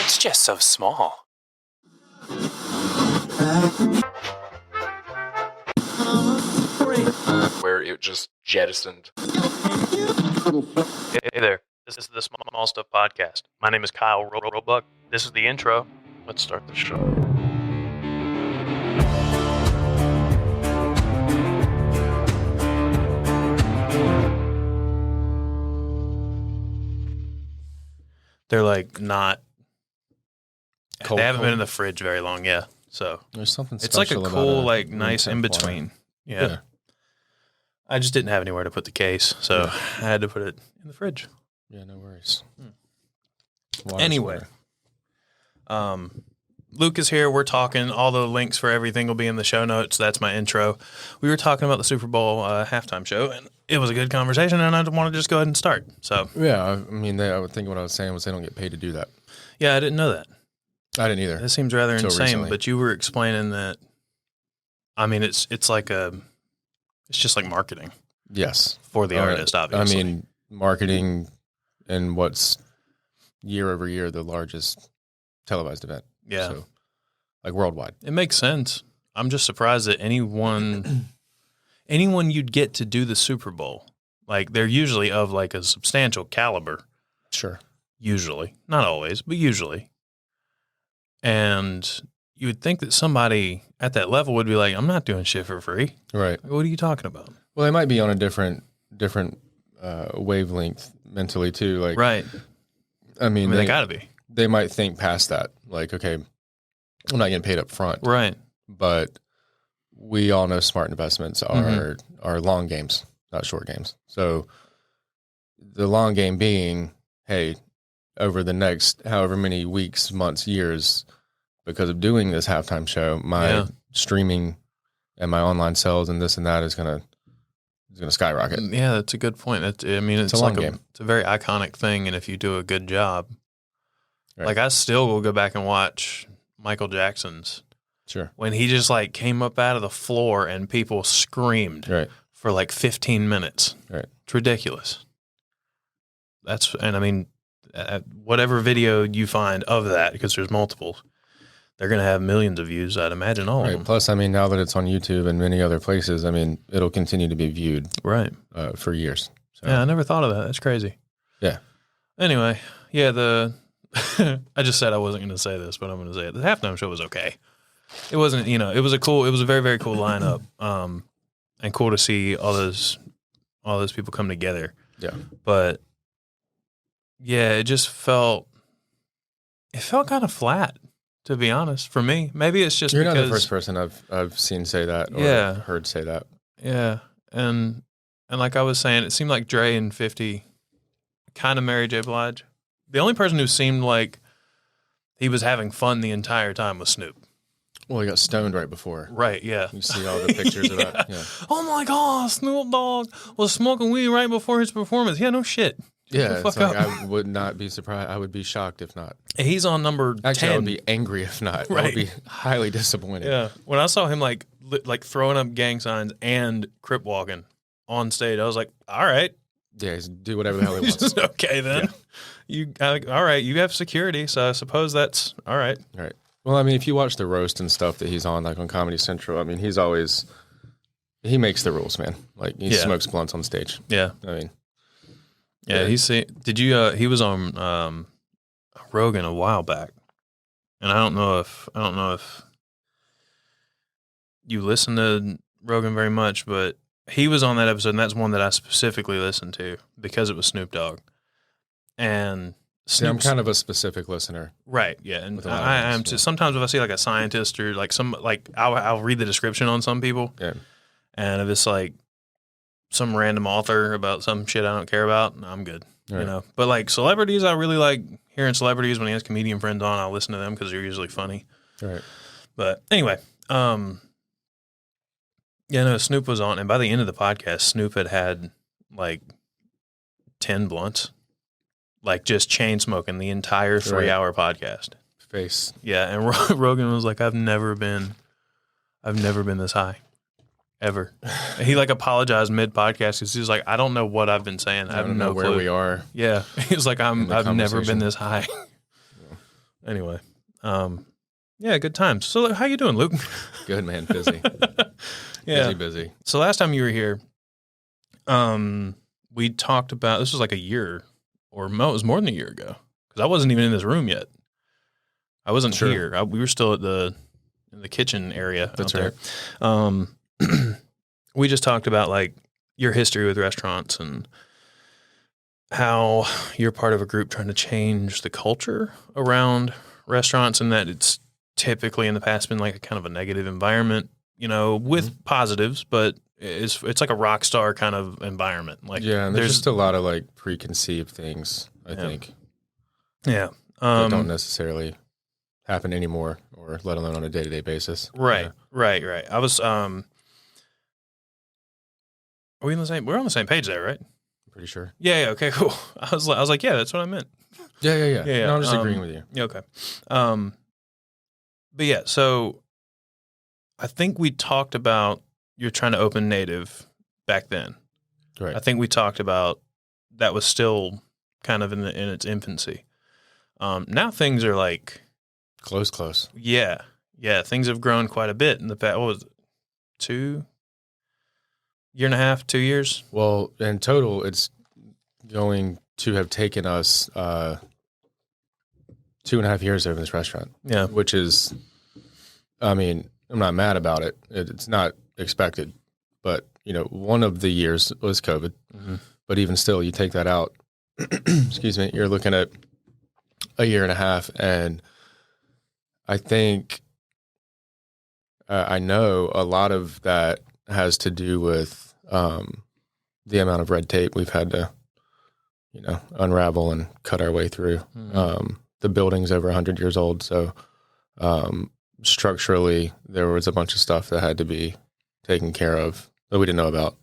It's just so small. Where it just jettisoned. Hey there, this is the Small Stuff Podcast. My name is Kyle Roebuck. This is the intro. Let's start the show. They're like not Cold, they haven't cold. been in the fridge very long, yeah. So There's something it's like a special cool, about like room nice temp in wine. between. Yeah. I just didn't have anywhere to put the case, so I had to put it in the fridge. Yeah, no worries. Anyway, Luke is here. We're talking. All the links for everything will be in the show notes. That's my intro. We were talking about the Super Bowl halftime show, and it was a good conversation, and I want to just go ahead and start. So, yeah, I mean, I would think what I was saying was they don't get paid to do that. yeah, I didn't know that. I didn't either. That seems rather Until insane, recently. but you were explaining that, I mean, it's just like marketing Yes. for the artist, obviously. I mean, marketing and what's year over year the largest televised event. Yeah. So, like worldwide. It makes sense. I'm just surprised that anyone you'd get to do the Super Bowl, like they're usually of like a substantial caliber. Sure. Usually. Not always, but usually. And you would think that somebody at that level would be like, I'm not doing shit for free. Right. What are you talking about? Well, they might be on a different wavelength mentally too. Like, Right. I mean, they got to be. They might think past that. Like, okay, I'm not getting paid up front. Right. But we all know smart investments are long games, not short games. So the long game being, hey, over the next however many weeks, months, years, because of doing this halftime show, my streaming and my online sales and this and that is gonna skyrocket. Yeah, that's a good point. It's a long game. It's a very iconic thing, and if you do a good job, Right. like I still will go back and watch Michael Jackson's. Sure. When he just like came up out of the floor and people screamed Right. for like 15 minutes. Right. It's ridiculous. And I mean, whatever video you find of that, because there's multiples, they're going to have millions of views, I'd imagine all of Right. them. Plus, I mean, now that it's on YouTube and many other places, I mean, it'll continue to be viewed Right. for years. So, Yeah, I never thought of that. That's crazy. Yeah. Anyway, yeah, I just said I wasn't going to say this, but I'm going to say it. The halftime show was okay. It wasn't, it was a very, very cool lineup. And cool to see all those people come together. Yeah. But yeah, it felt kind of flat, to be honest, for me. Maybe it's just You're because not the first person I've seen say that or heard say that. Yeah. And like I was saying, it seemed like Dre and 50 kind of Mary J. Blige. The only person who seemed like he was having fun the entire time was Snoop. Well, he got stoned right before. Right, yeah. You see all the pictures of that. Yeah. Oh my God, Snoop Dogg was smoking weed right before his performance. Yeah, no shit. Yeah, Fuck it's like up. I would not be surprised. I would be shocked if not. He's on number 10. Actually, I would be angry if not. I Right. would be highly disappointed. Yeah. When I saw him like throwing up gang signs and crip walking on stage, I was like, all right. Yeah, he's do whatever the hell he wants. Okay, then. All right, you have security, so I suppose that's all right. Right. Well, I mean, if you watch the roast and stuff that he's on, like on Comedy Central, I mean, he makes the rules, man. Like he smokes blunts on stage. Yeah. I mean, Yeah, he was on Rogan a while back. And I don't know if you listen to Rogan very much, but he was on that episode, and that's one that I specifically listened to because it was Snoop Dogg. And see, I'm kind of a specific listener. right, yeah, and With a lot of I things, am too. Sometimes if I see like a scientist or like I'll read the description on some people, Yeah. and if it's like some random author about some shit I don't care about, I'm good. Right. But like celebrities, I really like hearing celebrities when he has comedian friends on. I'll listen to them because they're usually funny. Right. But anyway, Snoop was on, and by the end of the podcast, Snoop had like 10 blunts, like just chain smoking the entire 3-hour podcast. Face. Yeah, and Rogan was like, I've never been this high. Ever. He like apologized mid podcast because he was like, I don't know what I've been saying. I have don't know no where clue. we are. Yeah. He was like, I've never been this high. Anyway, yeah, good times. So how you doing, Luke? Good, man. Busy. Yeah. Busy. So last time you were here, we talked about, this was like a year or it was more than a year ago because I wasn't even in this room yet. I wasn't Sure. here. We were still in the kitchen area. That's out right. there. We just talked about like your history with restaurants and how you're part of a group trying to change the culture around restaurants, and that it's typically in the past been like a kind of a negative environment, with positives, but it's like a rock star kind of environment. Like, Yeah, and there's just a lot of like preconceived things, I think. Yeah. That don't necessarily happen anymore, or let alone on a day-to-day basis. Right. Yeah. Right. I was, are we on the same, we're on the same page there, right? I'm pretty sure. Yeah. Okay, cool. I was like, yeah, that's what I meant. Yeah. Yeah. No, I'm just agreeing with you. Yeah. Okay. But yeah, so I think we talked about you're trying to open native back then. Right. I think we talked about that was still kind of in its infancy. Now things are like Close. yeah, things have grown quite a bit in the past. What was it, 2 and a half, 2 years? Well, in total, it's going to have taken us 2.5 years over this restaurant. Yeah, Which is, I mean, I'm not mad about it. It's not expected, but one of the years was COVID. Mm-hmm. But even still, you take that out, excuse me, you're looking at a year and a half. And I think, I know a lot of that has to do with the amount of red tape we've had to, unravel and cut our way through. Mm-hmm. The building's over 100 years old. So structurally, there was a bunch of stuff that had to be taken care of that we didn't know about,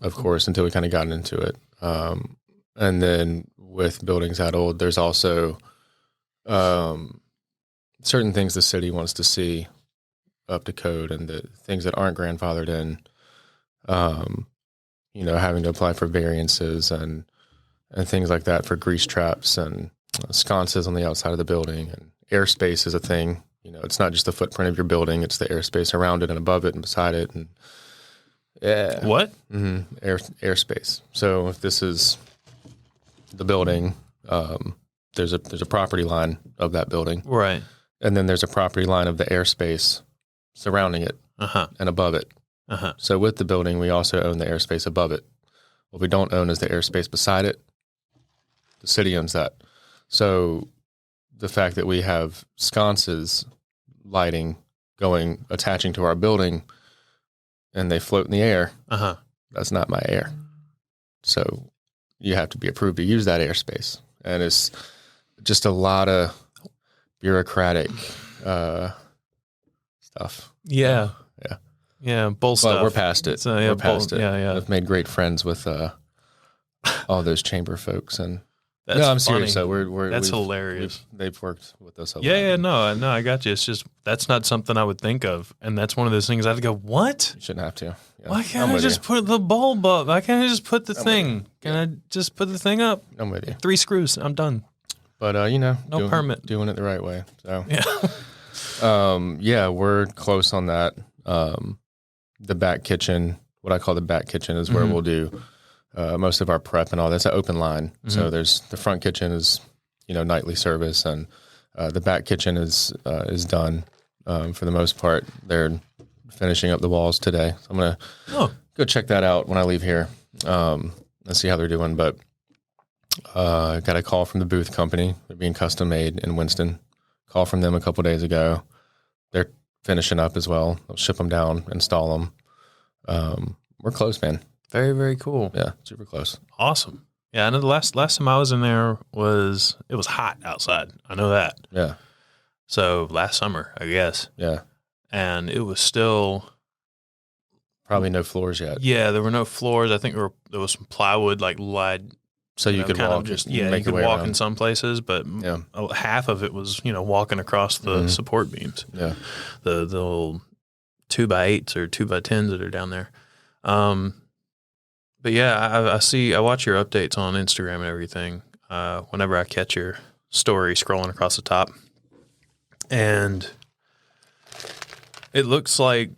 of course, until we kind of got into it. And then with buildings that old, there's also certain things the city wants to see up to code, and the things that aren't grandfathered in, having to apply for variances and things like that for grease traps and sconces on the outside of the building. And airspace is a thing. It's not just the footprint of your building; it's the airspace around it and above it and beside it. And yeah, what? Mm-hmm. Airspace. So if this is the building, there's a property line of that building, Right. and then there's a property line of the airspace surrounding it and above it. So with the building, we also own the airspace above it. What we don't own is the airspace beside it. The city owns that. So the fact that we have sconces lighting attaching to our building, and they float in the air, that's not my air. So you have to be approved to use that airspace. And it's just a lot of bureaucratic stuff. Yeah. Bull stuff. But we're past it. So, we're past it. Yeah. I've made great friends with all those chamber folks, and That's I'm funny. serious. So that's hilarious. They've worked with us a lot. Yeah, no, I got you. It's just that's not something I would think of, and that's one of those things I have to go. What? You shouldn't have to. Yeah. Why can't I just put the bulb up? Why can't I just put the thing? Can I just put the thing up? I'm with you. 3 screws. I'm done. But no permit. Doing it the right way. So yeah, we're close on that. The back kitchen, what I call the back kitchen, is where we'll do most of our prep and all. That's an open line. So there's the front kitchen is nightly service, and the back kitchen is done for the most part. They're finishing up the walls today. So I'm gonna go check that out when I leave here and see how they're doing. But I got a call from the booth company. They're being custom made in Winston. Call from them a couple days ago. They're finishing up as well. They'll ship them down, install them. We're close, man. very, very cool. Yeah, super close. Awesome. Yeah, I know the last time I was in there it was hot outside. I know that. Yeah. So last summer, I guess. Yeah. And it was still Probably no floors yet. Yeah, there were no floors. I think there was some plywood lied. So you could kind walk. of just make you your could way walk around. in some places, but half of it was walking across the support beams. Yeah. The little 2x8s or 2x10s that are down there. But yeah, I watch your updates on Instagram and everything. Whenever I catch your story scrolling across the top, And it looks like,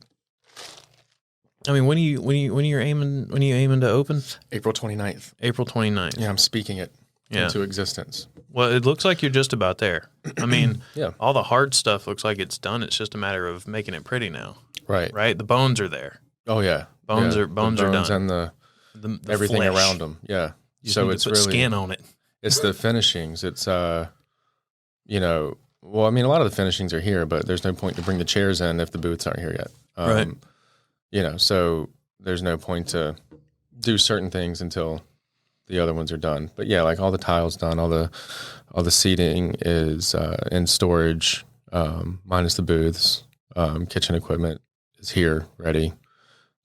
I mean, when are you aiming to open? April 29th. April 29th. Yeah, I'm speaking it into existence. Well, it looks like you're just about there. I mean, Yeah. all the hard stuff looks like it's done. It's just a matter of making it pretty now. Right. Right? The bones are there. Oh yeah. Bones yeah. are done. And the everything flesh. around them. Yeah. You So need it's to put really skin on it. It's the finishings. It's well, I mean, a lot of the finishings are here, but there's no point to bring the chairs in if the booths aren't here yet. Right. So there's no point to do certain things until the other ones are done. But yeah, like all the tiles done, all the seating is in storage, minus the booths. Kitchen equipment is here, ready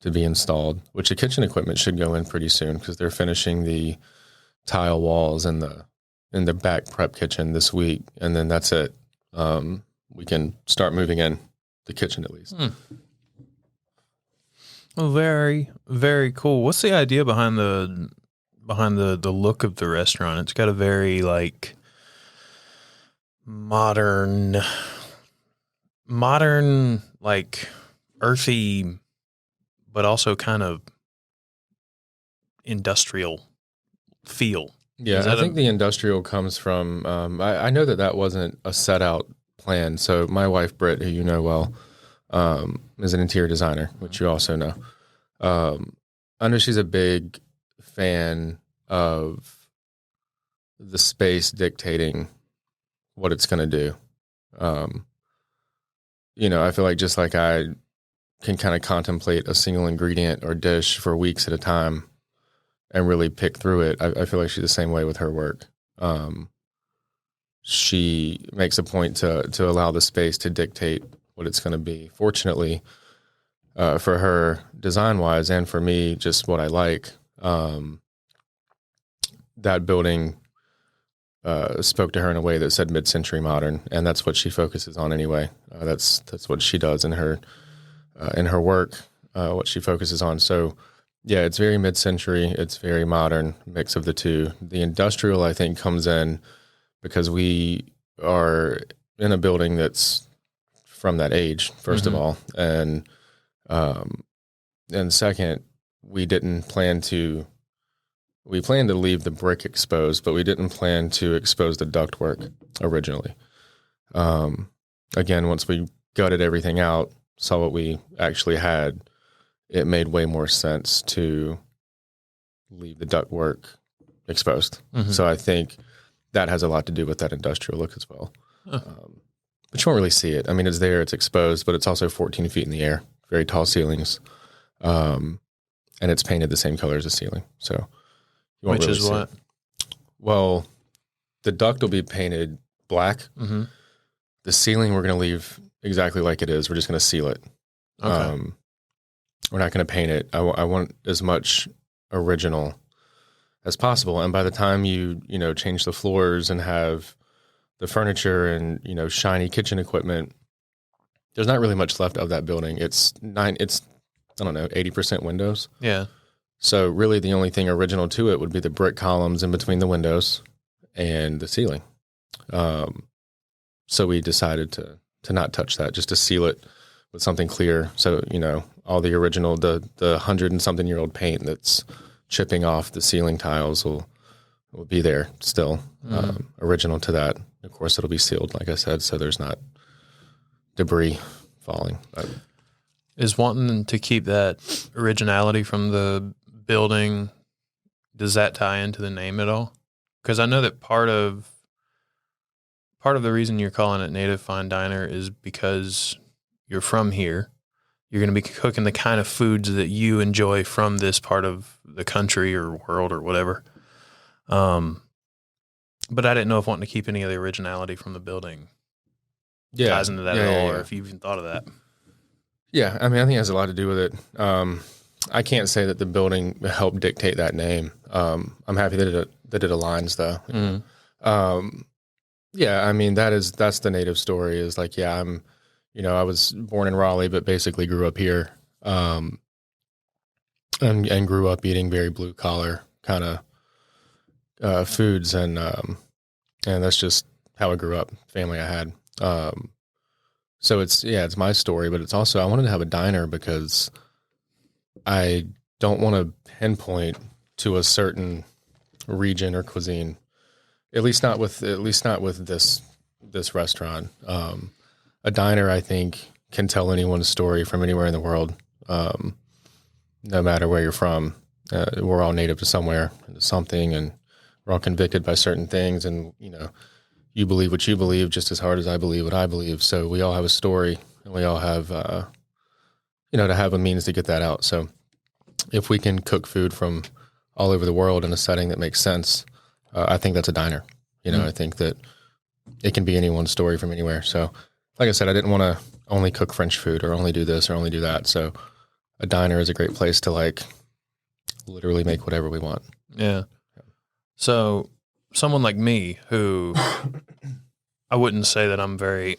to be installed. Which the kitchen equipment should go in pretty soon because they're finishing the tile walls in the back prep kitchen this week, and then that's it. We can start moving in the kitchen at least. Well, very, very cool. What's the idea behind the look of the restaurant? It's got a very like modern like earthy, but also kind of industrial feel. Yeah, I think the industrial comes from, I know that wasn't a set out plan. So my wife, Britt, who you know well, is an interior designer, which you also know. I know she's a big fan of the space dictating what it's going to do. I feel like just like I can kind of contemplate a single ingredient or dish for weeks at a time and really pick through it. I feel like she's the same way with her work. She makes a point to allow the space to dictate what it's going to be. Fortunately, for her design-wise and for me, just what I like, that building spoke to her in a way that said mid-century modern, and that's what she focuses on anyway. That's what she does in her work, what she focuses on. So, yeah, it's very mid-century. It's very modern, mix of the two. The industrial, I think, comes in because we are in a building that's from that age, first of all, and second, we planned to leave the brick exposed, but we didn't plan to expose the ductwork originally. Again, once we gutted everything out, saw what we actually had, it made way more sense to leave the ductwork exposed. So I think that has a lot to do with that industrial look as well. But you won't really see it. I mean, it's there, it's exposed, but it's also 14 feet in the air, very tall ceilings. And it's painted the same color as the ceiling. So you won't Which really is what? Well, the duct will be painted black. The ceiling we're going to leave exactly like it is. We're just going to seal it. Okay. We're not going to paint it. I want as much original as possible. And by the time you change the floors and have the furniture and, shiny kitchen equipment, there's not really much left of that building. It's 80% windows. Yeah. So really the only thing original to it would be the brick columns in between the windows and the ceiling. So we decided to not touch that, just to seal it with something clear. So, all the original, the 100 and something year old paint that's chipping off the ceiling tiles will be there still, original to that. Of course, it'll be sealed, like I said, so there's not debris falling. Is wanting to keep that originality from the building, does that tie into the name at all? Because I know that part of the reason you're calling it Native Fine Diner is because you're from here. You're going to be cooking the kind of foods that you enjoy from this part of the country or world or whatever. But I didn't know if wanting to keep any of the originality from the building ties into that at all, or if you even thought of that. Yeah, I mean, I think it has a lot to do with it. I can't say that the building helped dictate that name. I'm happy that it aligns, though. Yeah, I mean, that's the Native story. Is like, yeah, I was born in Raleigh, but basically grew up here, and grew up eating very blue collar kind of foods, and that's just how I grew up. Family I had. So it's my story, but it's also, I wanted to have a diner because I don't want to pinpoint to a certain region or cuisine. At least not with this restaurant. A diner, I think, can tell anyone's story from anywhere in the world, no matter where you're from. We're all native to somewhere, to something, and we're all convicted by certain things. And you believe what you believe just as hard as I believe what I believe. So we all have a story, and we all have, to have a means to get that out. So if we can cook food from all over the world in a setting that makes sense, I think that's a diner. I think that it can be anyone's story from anywhere. So, like I said, I didn't want to only cook French food or only do this or only do that. So a diner is a great place to literally make whatever we want. Yeah. So someone like me who I wouldn't say that I'm very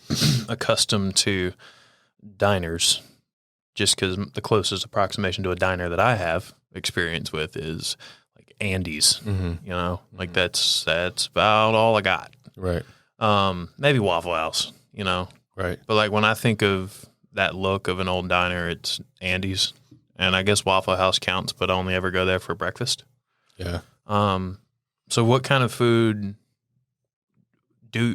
accustomed to diners, just because the closest approximation to a diner that I have experience with is like Andy's, like that's about all I got. Right. Maybe Waffle House, Right. But like when I think of that look of an old diner, it's Andy's, and I guess Waffle House counts, but I only ever go there for breakfast. Yeah. So what kind of food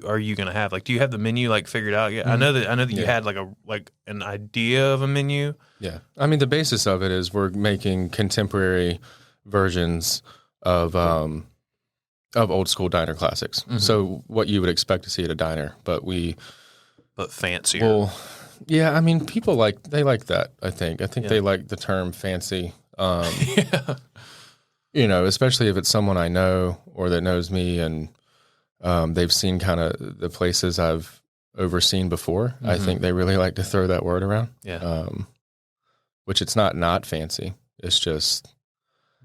are you gonna have? Like, do you have the menu figured out yet? Mm-hmm. I know that you had an idea of a menu. Yeah. I mean, the basis of it is we're making contemporary versions of old school diner classics. Mm-hmm. So what you would expect to see at a diner, but fancier. Well, yeah, I mean, people they like that, I think. They like the term fancy. Yeah. Especially if it's someone I know or that knows me and they've seen kind of the places I've overseen before. Mm-hmm. I think they really like to throw that word around. Yeah. Which it's not fancy. It's just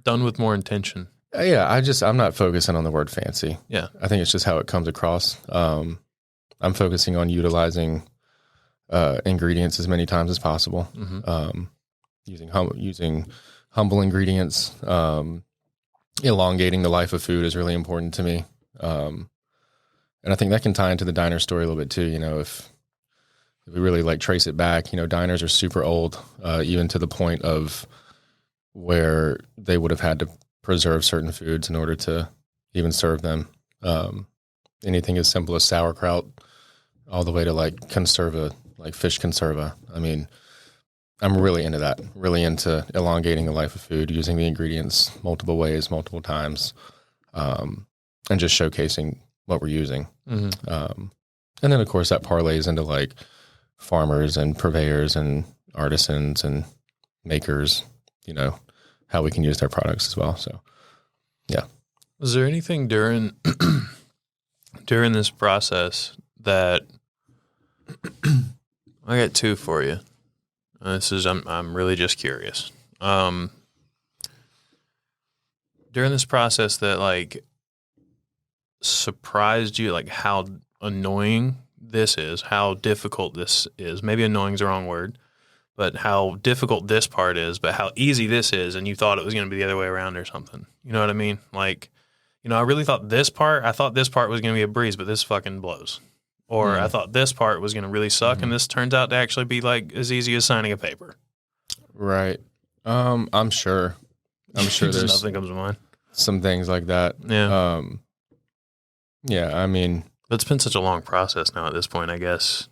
done with more intention. Yeah, I'm not focusing on the word fancy. Yeah. I think it's just how it comes across. I'm focusing on utilizing ingredients as many times as possible. Mm-hmm. Using humble ingredients. Elongating the life of food is really important to me. And I think that can tie into the diner story a little bit too. If we really trace it back, diners are super old, even to the point of where they would have had to preserve certain foods in order to even serve them. Anything as simple as sauerkraut all the way to conserva, like fish conserva. I mean, I'm really into that, really into elongating the life of food, using the ingredients multiple ways, multiple times, and just showcasing what we're using. Mm-hmm. And then, of course, that parlays into farmers and purveyors and artisans and makers, how we can use their products as well. So, yeah. Was there anything during this process that I got two for you? I'm really just curious. During this process that surprised you, how annoying this is, how difficult this is. Maybe annoying is the wrong word, but how difficult this part is, but how easy this is, and you thought it was going to be the other way around or something. You know what I mean? I really thought this part was going to be a breeze, but this fucking blows. Or I thought this part was going to really suck, and this turns out to actually be as easy as signing a paper. Right. I'm sure there's nothing comes to mind. Some things like that. Yeah. Yeah, I mean, but it's been such a long process now at this point, I guess.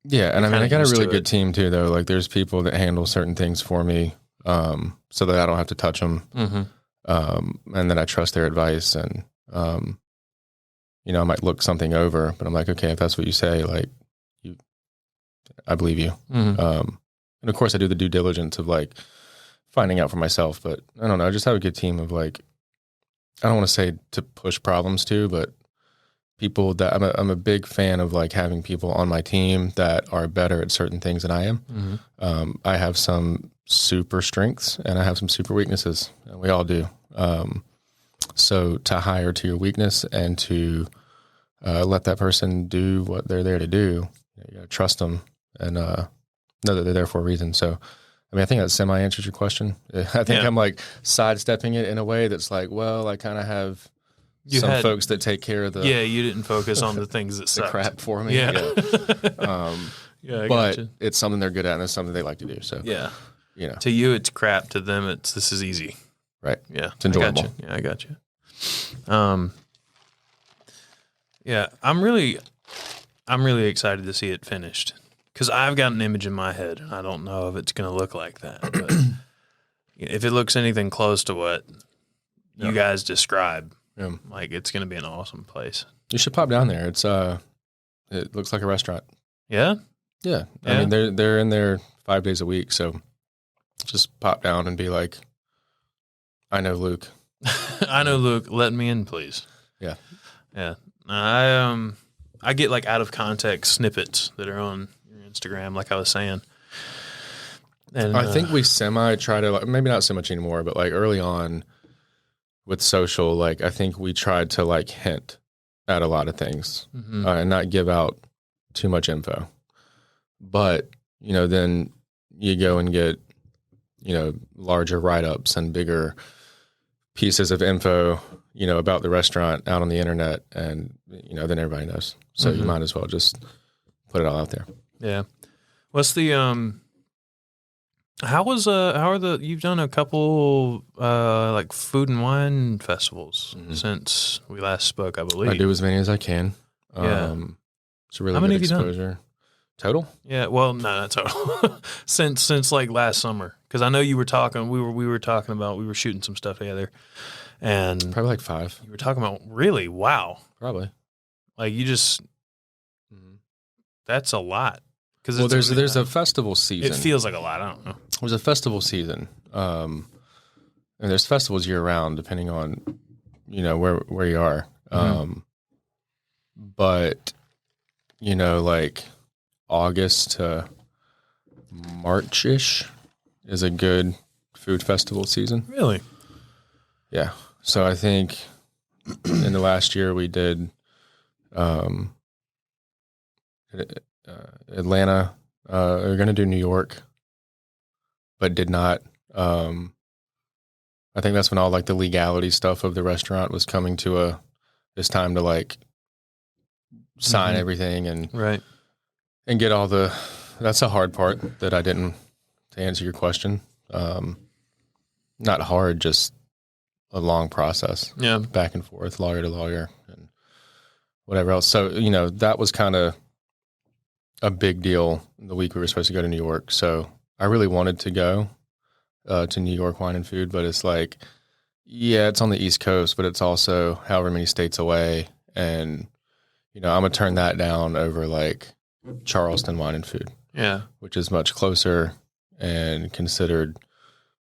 Yeah, and I got a really good team too, though. There's people that handle certain things for me, so that I don't have to touch them, and that I trust their advice. And I might look something over, but I'm like, okay, if that's what you say, I believe you. Mm-hmm. And of course, I do the due diligence of finding out for myself. But I don't know, I just have a good team of I don't want to say to push problems to, but people that I'm a big fan of having people on my team that are better at certain things than I am. Mm-hmm. I have some super strengths and I have some super weaknesses, and we all do. So to hire to your weakness and to let that person do what they're there to do, you got to trust them and know that they're there for a reason. So, I think that semi-answers your question. I think I'm sidestepping it in a way that's well, I kind of have some folks that take care of the you didn't focus on the things that the sucked. crap for me. Yeah. But gotcha. it's something they're good at and it's something they like to do. So Yeah. you know, To you, it's crap. To them, this is easy. right? Yeah. It's enjoyable. I got you. Yeah, I'm really excited to see it finished because I've got an image in my head and I don't know if it's going to look like that. But if it looks anything close to what you guys describe, like it's going to be an awesome place. You should pop down there. It's it looks like a restaurant. Yeah. Yeah. I mean, they're in there 5 days a week, so just pop down and be like, I know Luke. I know Luke. Let me in, please. Yeah. Yeah. I get like out of context snippets that are on your Instagram, like I was saying. And I think we try to, like, maybe not so much anymore, but like early on with social, like I think we tried to like hint at a lot of things and not give out too much info. But, you know, then you go and get, you know, larger write-ups and bigger pieces of info, you know, about the restaurant out on the internet, and, you know, then everybody knows. So you might as well just put it all out there. Yeah. What's the how are you've done a couple like food and wine festivals since we last spoke, I believe. I do as many as I can. Yeah. It's a really How many good have you done? exposure. Total? Yeah, well, no, not total. since like last summer, because I know you were talking. We were talking about, we were shooting some stuff together, and Probably like 5. you were talking about, really, wow, Probably. like you just that's a lot. Because Well, there's a festival season. It feels like a lot. I don't know. There's a festival season, and there's festivals year round, depending on, you know, where you are. But, you know, like August to March-ish is a good food festival season. Really? Yeah. So I think in the last year we did Atlanta. We were going to do New York, but did not. I think that's when all like the legality stuff of the restaurant was coming to it's time to like sign everything and Right. and get all that's the hard part that I didn't, to answer your question. Not hard, just a long process. Yeah. Back and forth, lawyer to lawyer and whatever else. So, you know, that was kind of a big deal the week we were supposed to go to New York. So I really wanted to go to New York Wine and Food, but it's like, yeah, it's on the East Coast, but it's also however many states away. And, you know, I'm going to turn that down over like Charleston Wine and Food. Yeah. Which is much closer and considered,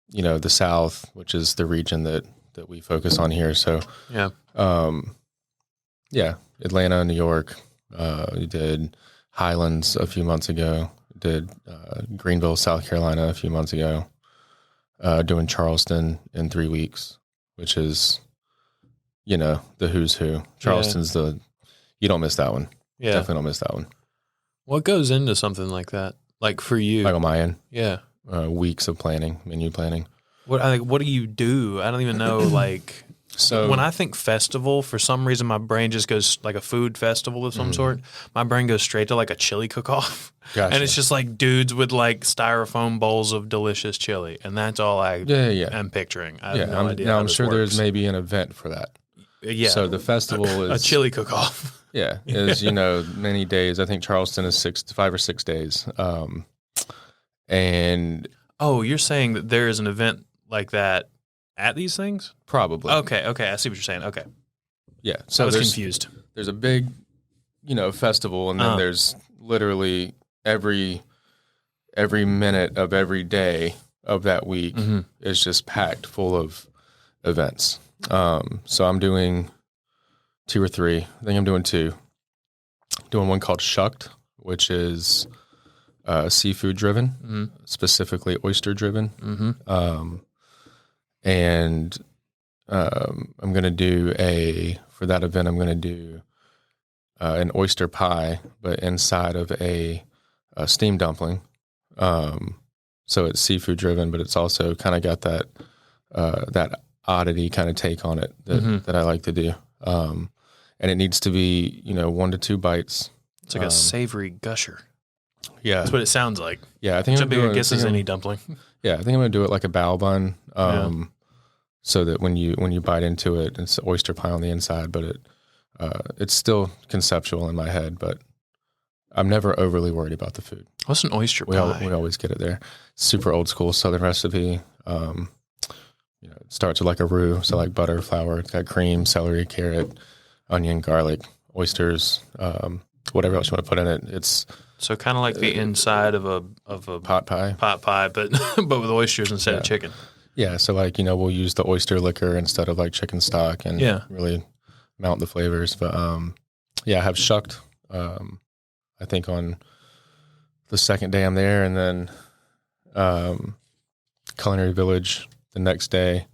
you know, the South, which is the region that we focus on here. So, Yeah. Yeah, Atlanta, New York, we did Highlands a few months ago, did Greenville, South Carolina a few months ago, doing Charleston in 3 weeks, which is, you know, the who's who. Charleston's you don't miss that one. Yeah. Definitely don't miss that one. What goes into something like that? Like for you? Like on my end, Yeah. weeks of planning, menu planning. What do you do? I don't even know. Like, So when I think festival, for some reason, my brain just goes like a food festival of some sort. My brain goes straight to like a chili cook-off. Gotcha. And it's just like dudes with like styrofoam bowls of delicious chili. And that's all I am picturing. I have no idea. I'm sure there's maybe an event for that. Yeah. So the festival is a chili cook-off. Yeah, is, you know, many days. I think Charleston is 5 or 6 days. And Oh, you're saying that there is an event like that at these things? probably. Okay. I see what you're saying. Okay. Yeah. I So was there's confused. there's a big, you know, festival, and then there's literally every minute of every day of that week is just packed full of events. So I'm doing 2 or 3. I think I'm doing 2. Doing one called Shucked, which is seafood driven, specifically oyster driven. And I'm going to do for that event, I'm going to do an oyster pie, but inside of a steam dumpling. So it's seafood driven, but it's also kind of got that oddity kind of take on it that I like to do. And it needs to be, 1 to 2 bites. It's like a savory gusher. Yeah. That's what it sounds like. Yeah, I think Which I guess is any dumpling. Yeah, I think I'm going to do it like a bao bun, so that when you bite into it, it's oyster pie on the inside, but it's still conceptual in my head, but I'm never overly worried about the food. What's an oyster pie? We always get it there. Super old school Southern recipe. It starts with like a roux, so like butter, flour. It's got cream, celery, carrot, onion, garlic, oysters, whatever else you want to put in it. It's so kind of like the inside of a pot pie, but with oysters instead of chicken. Yeah, so like we'll use the oyster liquor instead of like chicken stock, and really mount the flavors. But I have shucked. I think on the second day I'm there, and then Culinary Village the next day.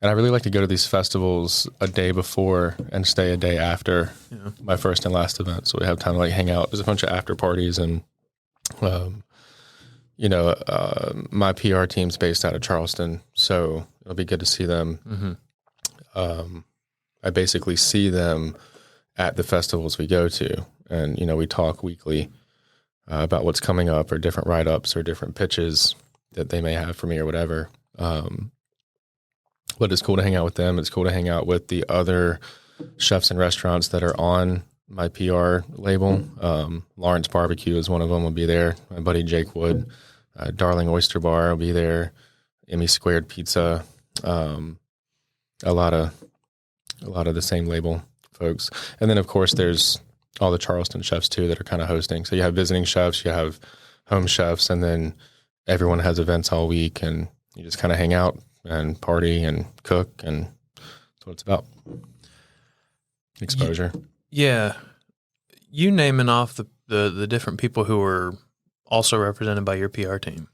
And I really like to go to these festivals a day before and stay a day after my first and last event. So we have time to like hang out. There's a bunch of after parties, and my PR team's based out of Charleston, so it'll be good to see them. Mm-hmm. I basically see them at the festivals we go to, and we talk weekly about what's coming up, or different write-ups, or different pitches that they may have for me, or whatever. But it's cool to hang out with them. It's cool to hang out with the other chefs and restaurants that are on my PR label. Lawrence Barbecue is one of them. Will be there. My buddy Jake Wood, Darling Oyster Bar will be there. Emmy Squared Pizza. A lot of the same label folks, and then of course there's all the Charleston chefs too that are kind of hosting. So you have visiting chefs, you have home chefs, and then everyone has events all week, and you just kind of hang out and party and cook, and that's what it's about. Exposure. Yeah. You naming off the different people who were also represented by your PR team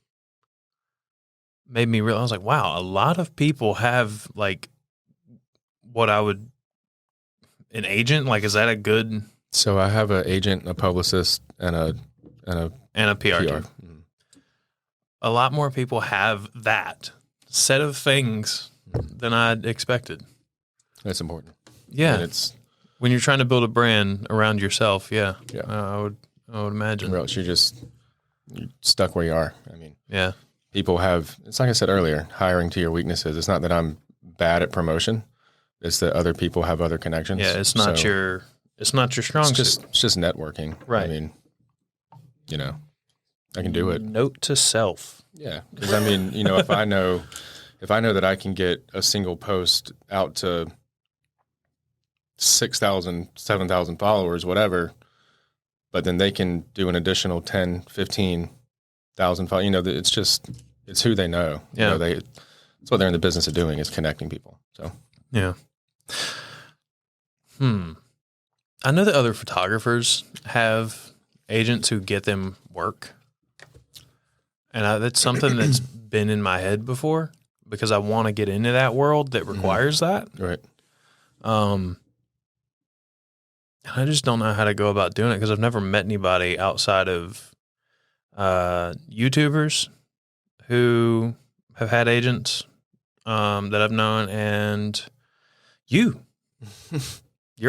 made me realize, I was like, wow, a lot of people have like an agent. Like, is that a good? So I have an agent, a publicist, and a PR team. Mm. A lot more people have that set of things than I'd expected. That's important. Yeah. And it's when you're trying to build a brand around yourself. Yeah. Yeah. I would imagine. Or else you're stuck where you are. I mean, yeah. People have, it's like I said earlier, hiring to your weaknesses. It's not that I'm bad at promotion. It's that other people have other connections. Yeah. It's not your strong suit. It's just networking. Right. I mean, I can do it. Note to self. Yeah. Because I mean, if I know that I can get a single post out to 6,000, 7,000 followers, whatever, but then they can do an additional 10, 15,000 followers, it's who they know. Yeah. That's what they're in the business of doing, is connecting people. So, yeah. I know that other photographers have agents who get them work. And that's something that's been in my head before, because I want to get into that world that requires that. Right. I just don't know how to go about doing it, because I've never met anybody outside of YouTubers who have had agents that I've known, and you're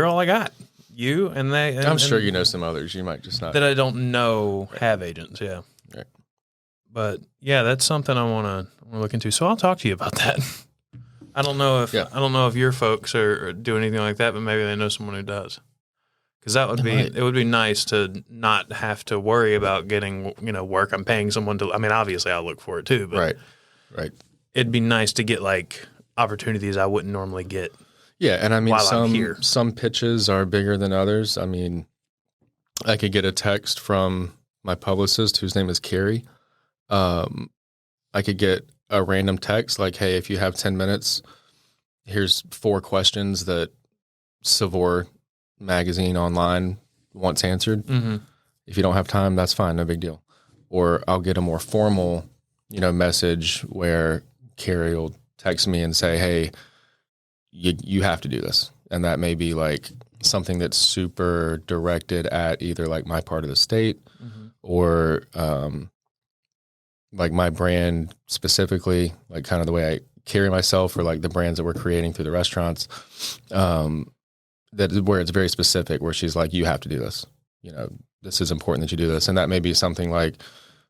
all I got. You and they. I'm sure you know some others. You might just not. That I don't know have agents. Yeah. Right. But yeah, that's something I want to look into. So I'll talk to you about that. I don't know if your folks are doing anything like that, but maybe they know someone who does. Because it would be nice to not have to worry about getting work. I'm paying someone to. I mean, obviously I'll look for it too, but right. It'd be nice to get like opportunities I wouldn't normally get. Yeah, and I mean, while some pitches are bigger than others. I mean, I could get a text from my publicist, whose name is Carrie. I could get a random text like, hey, if you have 10 minutes, here's 4 questions that Savor magazine online wants answered. Mm-hmm. If you don't have time, that's fine, no big deal. Or I'll get a more formal, message where Carrie will text me and say, hey, you have to do this. And that may be like something that's super directed at either like my part of the state or like my brand specifically, like kind of the way I carry myself, or like the brands that we're creating through the restaurants. that is where it's very specific, where she's like, you have to do this. This is important that you do this. And that may be something like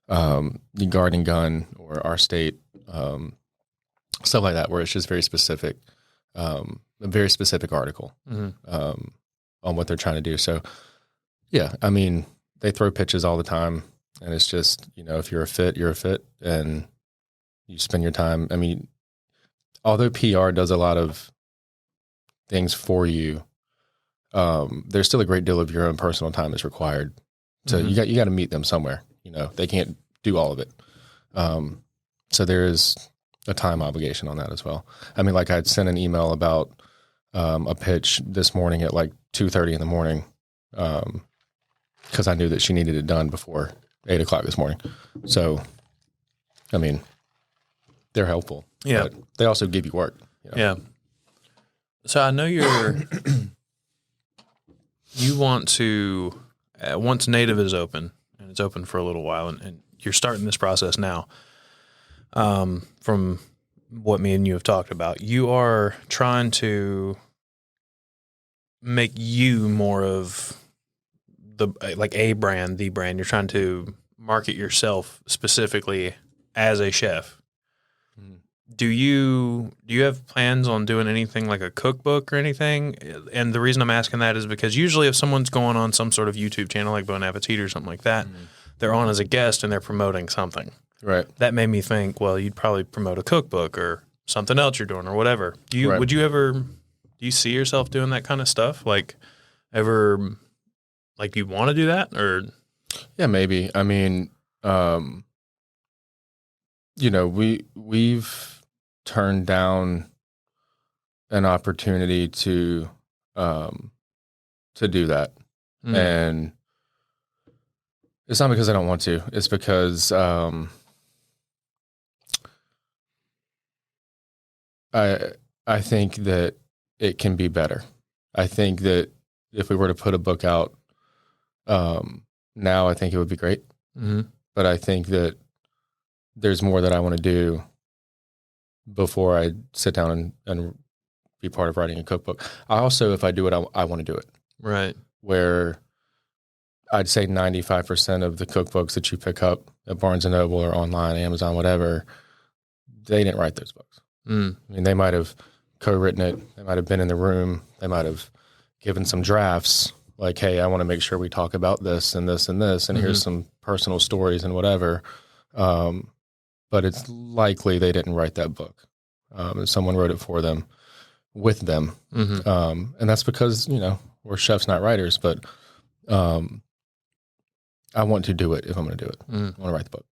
the Garden Gun or Our State, stuff like that, where it's just very specific, a very specific article on what they're trying to do. So, yeah, I mean, they throw pitches all the time, and it's just, if you're a fit, you're a fit, and you spend your time. I mean, although PR does a lot of things for you, there's still a great deal of your own personal time that's required. So you got to meet them somewhere. They can't do all of it. So there is a time obligation on that as well. I mean, like I'd sent an email about a pitch this morning at like 2:30 in the morning because I knew that she needed it done before 8 o'clock this morning. So, I mean, they're helpful. Yeah. But they also give you work. Yeah. So I know you want to, once Native is open, and it's open for a little while, and you're starting this process now, from what me and you have talked about, you are trying to make you more of the brand. You're trying to market yourself specifically as a chef. Do you have plans on doing anything like a cookbook or anything? And the reason I'm asking that is because usually if someone's going on some sort of YouTube channel like Bon Appetit or something like that, they're on as a guest and they're promoting something. Right. That made me think, well, you'd probably promote a cookbook or something else you're doing or whatever. Do you see yourself doing that kind of stuff? Like ever, like you want to do that or? Yeah, maybe. I mean, we've turned down an opportunity to do that. And it's not because I don't want to. It's because I think that it can be better. I think that if we were to put a book out now, I think it would be great. But I think that there's more that I want to do before I sit down and be part of writing a cookbook. I also, if I do it, I want to do it. Right. Where I'd say 95% of the cookbooks that you pick up at Barnes & Noble or online, Amazon, whatever, they didn't write those books. I mean, they might have co-written it. They might have been in the room. They might have given some drafts like, hey, I want to make sure we talk about this and this and this, and here's some personal stories and whatever. But it's likely they didn't write that book. Someone wrote it for them, with them. And that's because, we're chefs, not writers, but I want to do it if I'm going to do it. I want to write the book.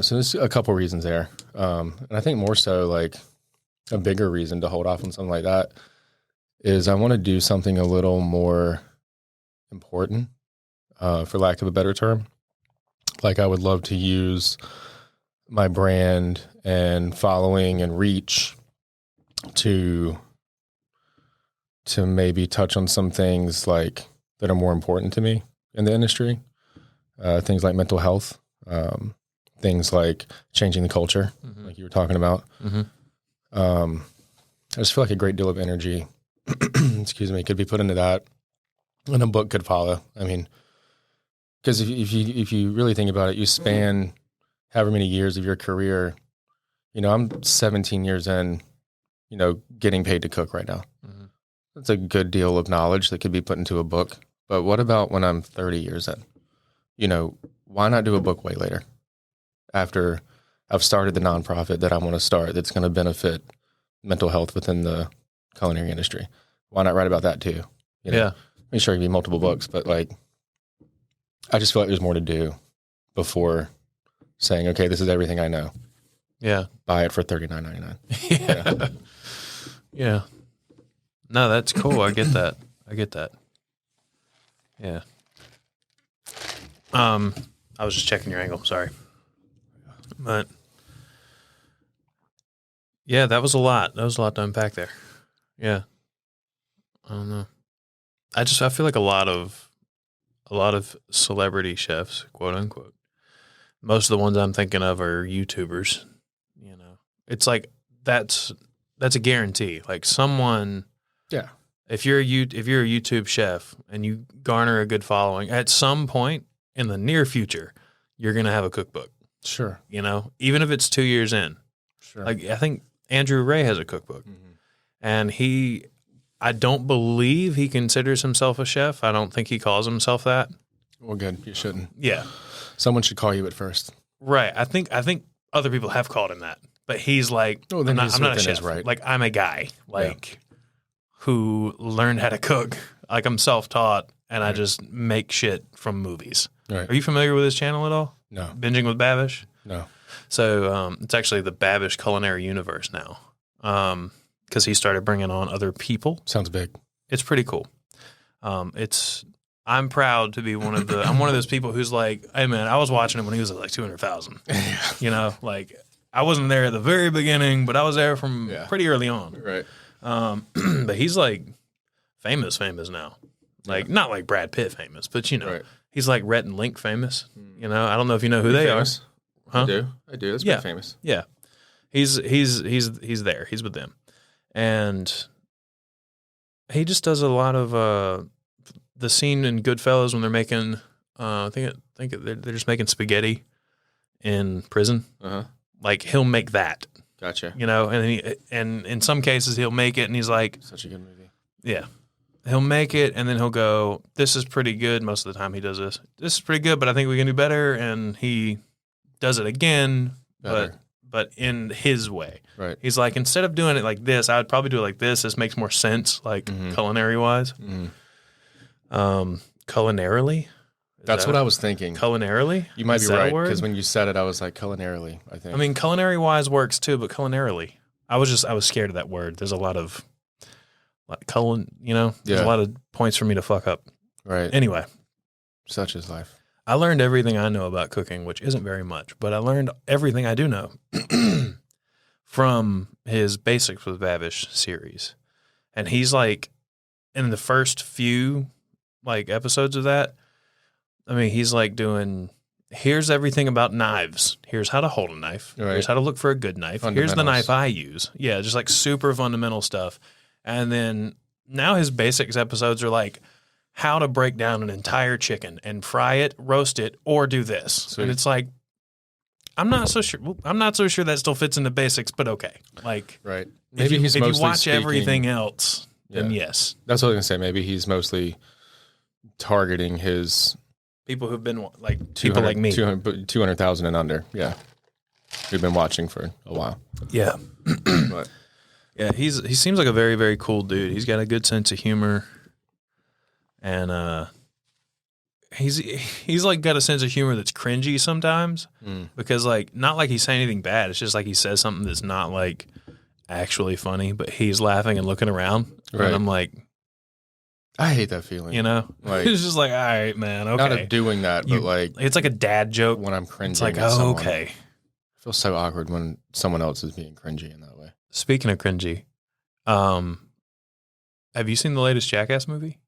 So there's a couple reasons there. And I think more so like a bigger reason to hold off on something like that is I want to do something a little more important, for lack of a better term. Like I would love to use my brand and following and reach to maybe touch on some things like that are more important to me in the industry. Things like mental health, things like changing the culture, like you were talking about. I just feel like a great deal of energy, could be put into that, and a book could follow. I mean, because if you really think about it, you span however many years of your career. I'm 17 years in, getting paid to cook right now. That's a good deal of knowledge that could be put into a book. But what about when I'm 30 years in? Why not do a book way later? After I've started the nonprofit that I want to start that's going to benefit mental health within the culinary industry. Why not write about that too? Yeah. Make sure it can be multiple books, but like, I just feel like there's more to do before saying, okay, this is everything I know. Yeah. Buy it for $39.99. Yeah. Yeah. No, that's cool. I get that. Yeah. I was just checking your angle. Sorry. But yeah, that was a lot. That was a lot to unpack there. Yeah. I don't know. I feel like a lot of celebrity chefs, quote unquote. Most of the ones I'm thinking of are YouTubers. It's like that's a guarantee. Like someone if you're a YouTube chef and you garner a good following, at some point in the near future, you're gonna have a cookbook. Sure. You know, even if it's 2 years in. Sure. Like I think Andrew Ray has a cookbook, and I don't believe he considers himself a chef. I don't think he calls himself that. Well, good. You shouldn't. Yeah. Someone should call you at first. Right. I think other people have called him that, but he's like, Oh, then I'm he's not a within chef. his right. Like I'm a guy, who learned how to cook. Like I'm self-taught, and I just make shit from movies. Right. Are you familiar with his channel at all? No. Binging with Babish? No. So it's actually the Babish culinary universe now, because he started bringing on other people. Sounds big. It's pretty cool. I'm proud to be I'm one of those people who's like, hey man, I was watching him when he was at like 200,000. You know, like I wasn't there at the very beginning, but I was there from pretty early on. Right. But he's like famous now. Like not like Brad Pitt famous, but you know, he's like Rhett and Link famous. You know, I don't know if you know who they famous? are. Huh? I do. That's pretty famous. Yeah. He's there. He's with them. And he just does a lot of the scene in Goodfellas when they're making I think they're just making spaghetti in prison. Uh-huh. Like he'll make that. Gotcha. You know, and in some cases he'll make it and he's like, such a good movie. Yeah. He'll make it and then he'll go, this is pretty good. Most of the time he does this. This is pretty good, but I think we can do better, and he does it again, but in his way. Right. He's like, instead of doing it like this, I would probably do it like this. This makes more sense, like culinary wise. Culinarily? That's what I was thinking. Culinarily? You might be right, because when you said it, I was like, culinarily, I think. I mean, culinary wise works too, but culinarily. I was scared of that word. There's a lot of, there's a lot of points for me to fuck up. Right. Anyway. Such is life. I learned everything I know about cooking, which isn't very much, but I learned everything I do know from his Basics with Babish series. And he's like, in the first few like episodes of that, I mean, he's like doing, here's everything about knives. Here's how to hold a knife. Right. Here's how to look for a good knife. Here's the knife I use. Yeah, just like super fundamental stuff. And then now his Basics episodes are like, how to break down an entire chicken and fry it, roast it, or do this. Sweet. And it's like, I'm not so sure that still fits into Basics, but okay. Like, right. Maybe if you watch everything else, then yes. That's what I was going to say. Maybe he's mostly targeting his people who've been like people like me, 200,000 and under. Yeah. Who've been watching for a while. Yeah. But. Yeah. He seems like a very, very cool dude. He's got a good sense of humor. And he's like got a sense of humor that's cringy sometimes because like not like he's saying anything bad. It's just like he says something that's not like actually funny, but he's laughing and looking around. Right. And I'm like, I hate that feeling. You know, like, it's just like, all right, man. Okay, not doing that, but like it's like a dad joke when I'm cringing. It's like, oh, okay. I feel so awkward when someone else is being cringy in that way. Speaking of cringy, have you seen the latest Jackass movie?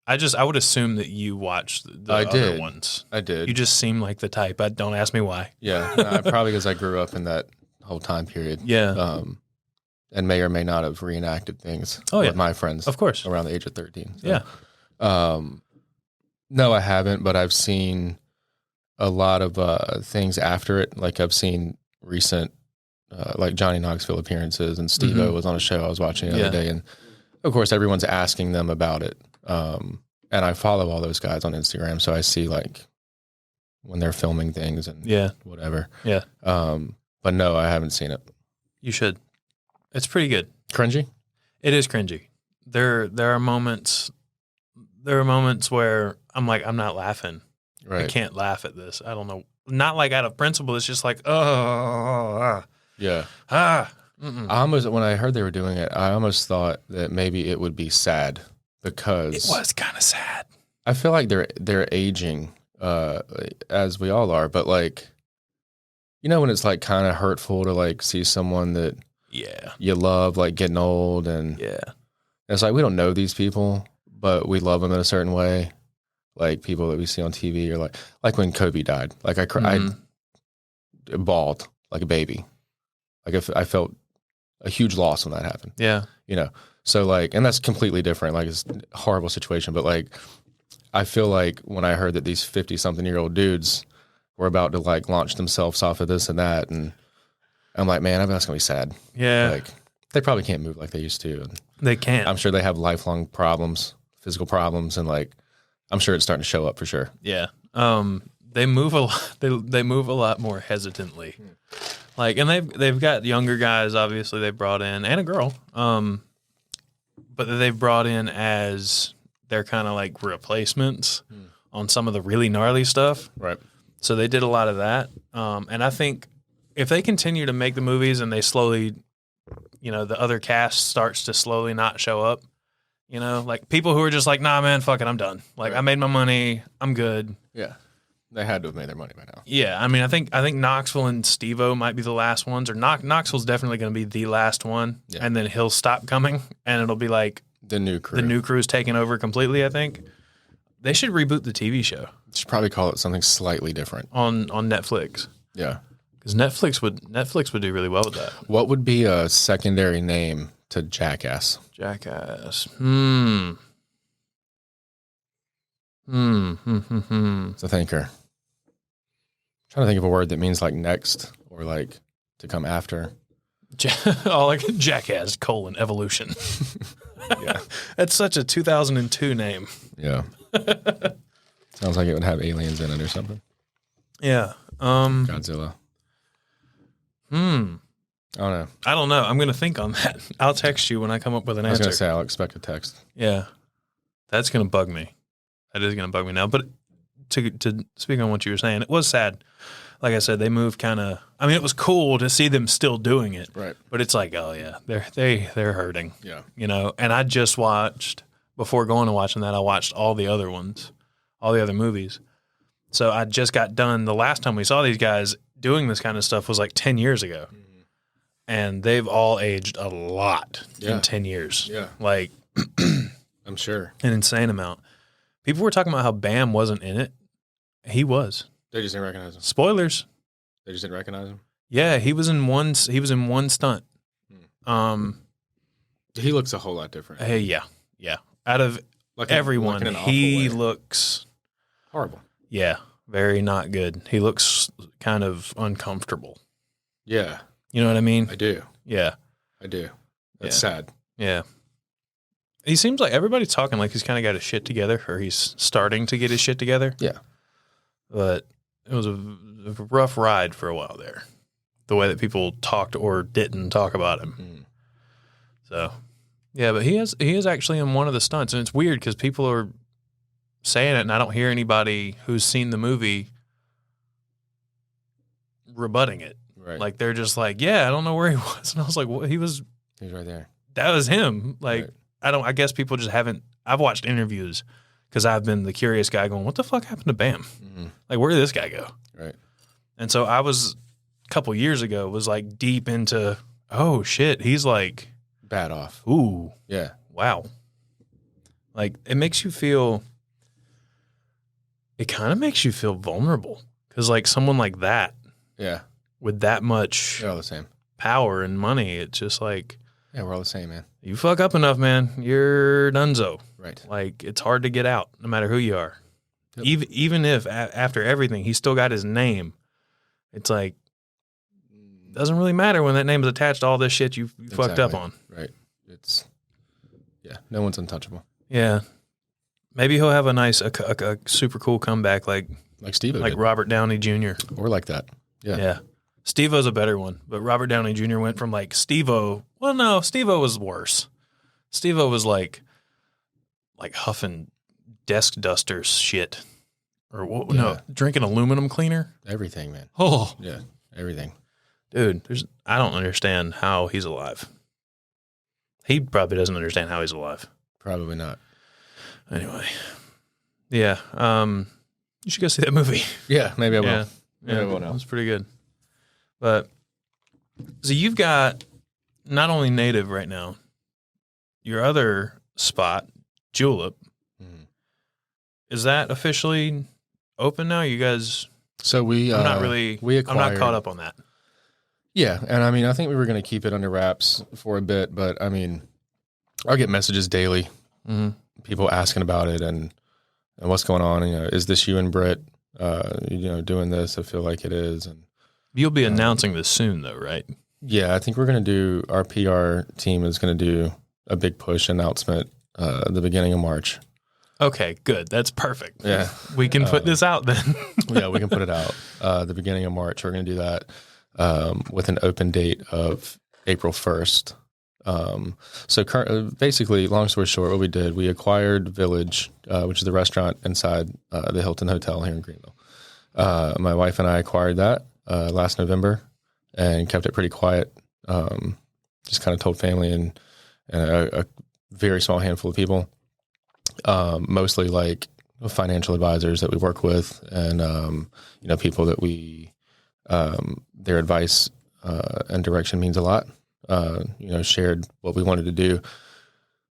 I would assume that you watched the other ones. I did. You just seem like the type. Don't ask me why. Yeah, probably because I grew up in that whole time period. Yeah. And may or may not have reenacted things with my friends. Of course. Around the age of 13. So, yeah. No, I haven't, but I've seen a lot of things after it. Like I've seen recent, like Johnny Knoxville appearances, and Steve-O was on a show I was watching the other day. And of course, everyone's asking them about it. And I follow all those guys on Instagram, so I see like when they're filming things and whatever. Yeah. But no, I haven't seen it. You should. It's pretty good. Cringy? It is cringy. There are moments where I'm like, I'm not laughing. Right. I can't laugh at this. I don't know. Not like out of principle. It's just like, yeah. I almost, when I heard they were doing it, I almost thought that maybe it would be sad. Because it was kind of sad. I feel like they're aging, as we all are. But like, you know, when it's like kind of hurtful to like see someone that you love like getting old, and it's like we don't know these people, but we love them in a certain way. Like people that we see on TV, or like when Kobe died. Like I bawled like a baby. Like I felt a huge loss when that happened. Yeah, you know. So like, and that's completely different. Like it's a horrible situation, but like, I feel like when I heard that these 50-something-year-old dudes were about to like launch themselves off of this and that, and I'm like, man, that's gonna be sad. Yeah. Like they probably can't move like they used to. And They can't. I'm sure they have lifelong problems, physical problems, and like, I'm sure it's starting to show up for sure. Yeah. They move a lot. They move a lot more hesitantly. Like, and they've got younger guys. Obviously, they brought in and a girl. But they've brought in as their kind of like replacements on some of the really gnarly stuff. Right. So they did a lot of that. And I think if they continue to make the movies and they slowly, the other cast starts to slowly not show up, like people who are just like, nah, man, fuck it, I'm done. Like I made my money, I'm good. Yeah. They had to have made their money by now. Yeah, I mean, I think Knoxville and Steve-O might be the last ones, or Knoxville's definitely going to be the last one, and then he'll stop coming, and it'll be like the new crew. The new crew's taking over completely. I think they should reboot the TV show. Should probably call it something slightly different on Netflix. Yeah, because Netflix would do really well with that. What would be a secondary name to Jackass? Jackass. It's a thinker. Trying to think of a word that means like next or like to come after. Like Jackass : evolution. Yeah. That's such a 2002 name. Yeah. Sounds like it would have aliens in it or something. Yeah. Godzilla. I don't know. I don't know. I'm going to think on that. I'll text you when I come up with an answer. I was going to say I'll expect a text. Yeah. That's going to bug me. That is going to bug me now. But to speak on what you were saying, it was sad. Like I said, they moved kind of. I mean, it was cool to see them still doing it, right? But it's like, oh yeah, they're hurting, yeah. And I just watched before going to watching that. I watched all the other ones, all the other movies. So I just got done. The last time we saw these guys doing this kind of stuff was like 10 years ago, and they've all aged a lot in 10 years. Yeah, like I'm sure an insane amount. People were talking about how Bam wasn't in it. He was. They just didn't recognize him. Spoilers. They just didn't recognize him. Yeah, he was in one stunt. He looks a whole lot different. Hey, yeah. Out of like everyone, he looks horrible. Yeah, very not good. He looks kind of uncomfortable. Yeah, you know what I mean. I do. Yeah, I do. That's sad. Yeah. He seems like everybody's talking like he's kind of got his shit together, or he's starting to get his shit together. Yeah. But it was a rough ride for a while there, the way that people talked or didn't talk about him. So, yeah, but he is actually in one of the stunts, and it's weird because people are saying it, and I don't hear anybody who's seen the movie rebutting it. Right. Like they're just like, yeah, I don't know where he was, and I was like, what? He's right there. That was him. Like I guess people just haven't. I've watched interviews. Because I've been the curious guy going, what the fuck happened to Bam? Like, where did this guy go? Right. And so I was, a couple years ago, was like deep into, oh shit, he's like. Bad off. Ooh. Yeah. Wow. Like, it makes you feel, it kind of makes you feel vulnerable. Because like someone like that. Yeah. With that much. They're all the same. Power and money, it's just like. Yeah, we're all the same, man. You fuck up enough, man, you're donezo. Right. Like, it's hard to get out, no matter who you are. Yep. Even if, after everything, he's still got his name, it's like, doesn't really matter when that name is attached to all this shit you fucked up on. Right. It's, no one's untouchable. Yeah. Maybe he'll have a super cool comeback like Steve-O like did. Robert Downey Jr. Or like that. Yeah. Yeah. Steve-O's a better one, but Robert Downey Jr. went from like Steve-O. Well, no, Steve-O was worse. Steve-O was like huffing desk dusters shit. Or what? Yeah. No, drinking aluminum cleaner. Everything, man. Oh. Yeah, everything. Dude, I don't understand how he's alive. He probably doesn't understand how he's alive. Probably not. Anyway. Yeah. You should go see that movie. Yeah, maybe I will. Yeah, maybe I will now. It was pretty good. But, so you've got not only Native right now, your other spot, Julep, is that officially open now? You guys? So I'm not caught up on that. Yeah, and I mean, I think we were going to keep it under wraps for a bit, but I mean, I get messages daily, people asking about it and what's going on. Is this you and Britt, doing this? I feel like it is. And You'll be announcing this soon, though, right? yeah, I think we're going to do, our PR team is going to do a big push announcement at the beginning of March. Okay, good. That's perfect. Yeah. We can put this out then. Yeah, we can put it out the beginning of March. We're going to do that with an open date of April 1st. Basically, long story short, what we did, we acquired Village, which is the restaurant inside the Hilton Hotel here in Greenville. My wife and I acquired that last November and kept it pretty quiet. Just kind of told family and a very small handful of people. Mostly like financial advisors that we work with and, people that we, their advice, and direction means a lot. Shared what we wanted to do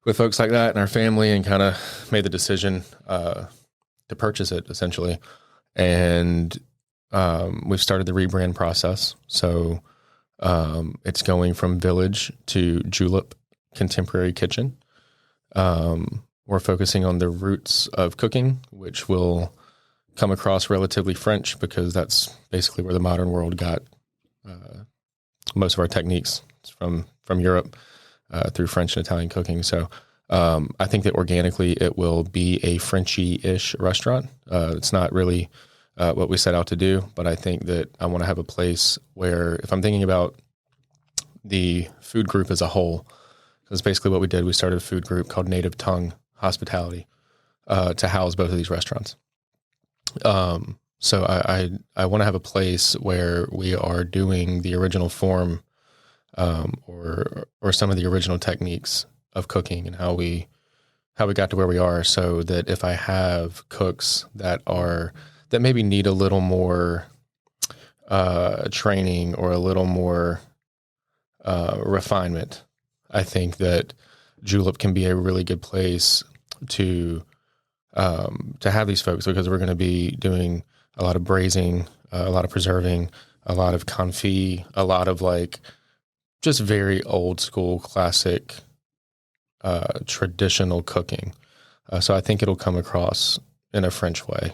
with folks like that in our family and kind of made the decision, to purchase it essentially. And, we've started the rebrand process. So, it's going from Village to Julep Contemporary Kitchen. We're focusing on the roots of cooking, which will come across relatively French because that's basically where the modern world got most of our techniques from Europe through French and Italian cooking. So I think that organically it will be a Frenchy-ish restaurant. It's not really what we set out to do, but I think that I want to have a place where if I'm thinking about the food group as a whole, because basically what we did, we started a food group called Native Tongue Hospitality to house both of these restaurants. So I want to have a place where we are doing the original form or some of the original techniques of cooking and how we got to where we are, so that if I have cooks that maybe need a little more training or a little more refinement, I think that Julep can be a really good place to have these folks, because we're going to be doing a lot of braising, a lot of preserving, a lot of confit, a lot of like just very old school, classic, traditional cooking. So I think it'll come across in a French way.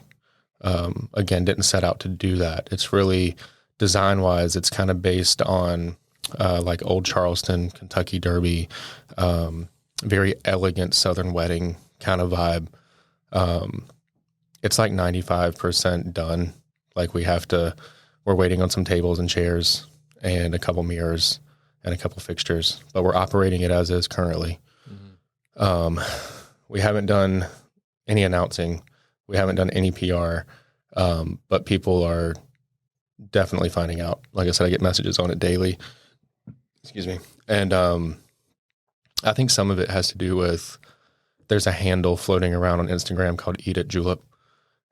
Again, didn't set out to do that. It's really design wise, it's kind of based on like old Charleston, Kentucky Derby, very elegant Southern wedding kind of vibe. It's like 95% done. Like we're waiting on some tables and chairs and a couple mirrors and a couple fixtures, but we're operating it as is currently. Mm-hmm. We haven't done any announcing. We haven't done any PR, but people are definitely finding out. Like I said, I get messages on it daily. Excuse me. And I think some of it has to do with, there's a handle floating around on Instagram called Eat at Julep.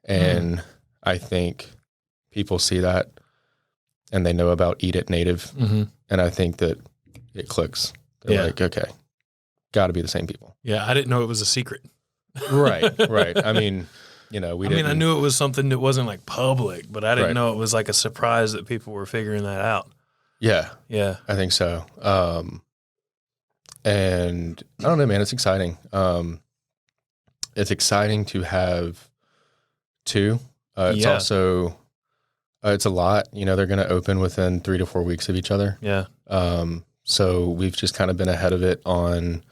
And I think people see that and they know about Eat It Native. Mm-hmm. And I think that it clicks. They're like, okay, got to be the same people. Yeah, I didn't know it was a secret. Right. I mean, I knew it was something that wasn't like public, but I didn't know it was like a surprise that people were figuring that out. Yeah. Yeah. I think so. And I don't know, man, it's exciting. It's exciting to have two. It's also, it's a lot, they're going to open within 3 to 4 weeks of each other. Yeah. So we've just kind of been ahead of it on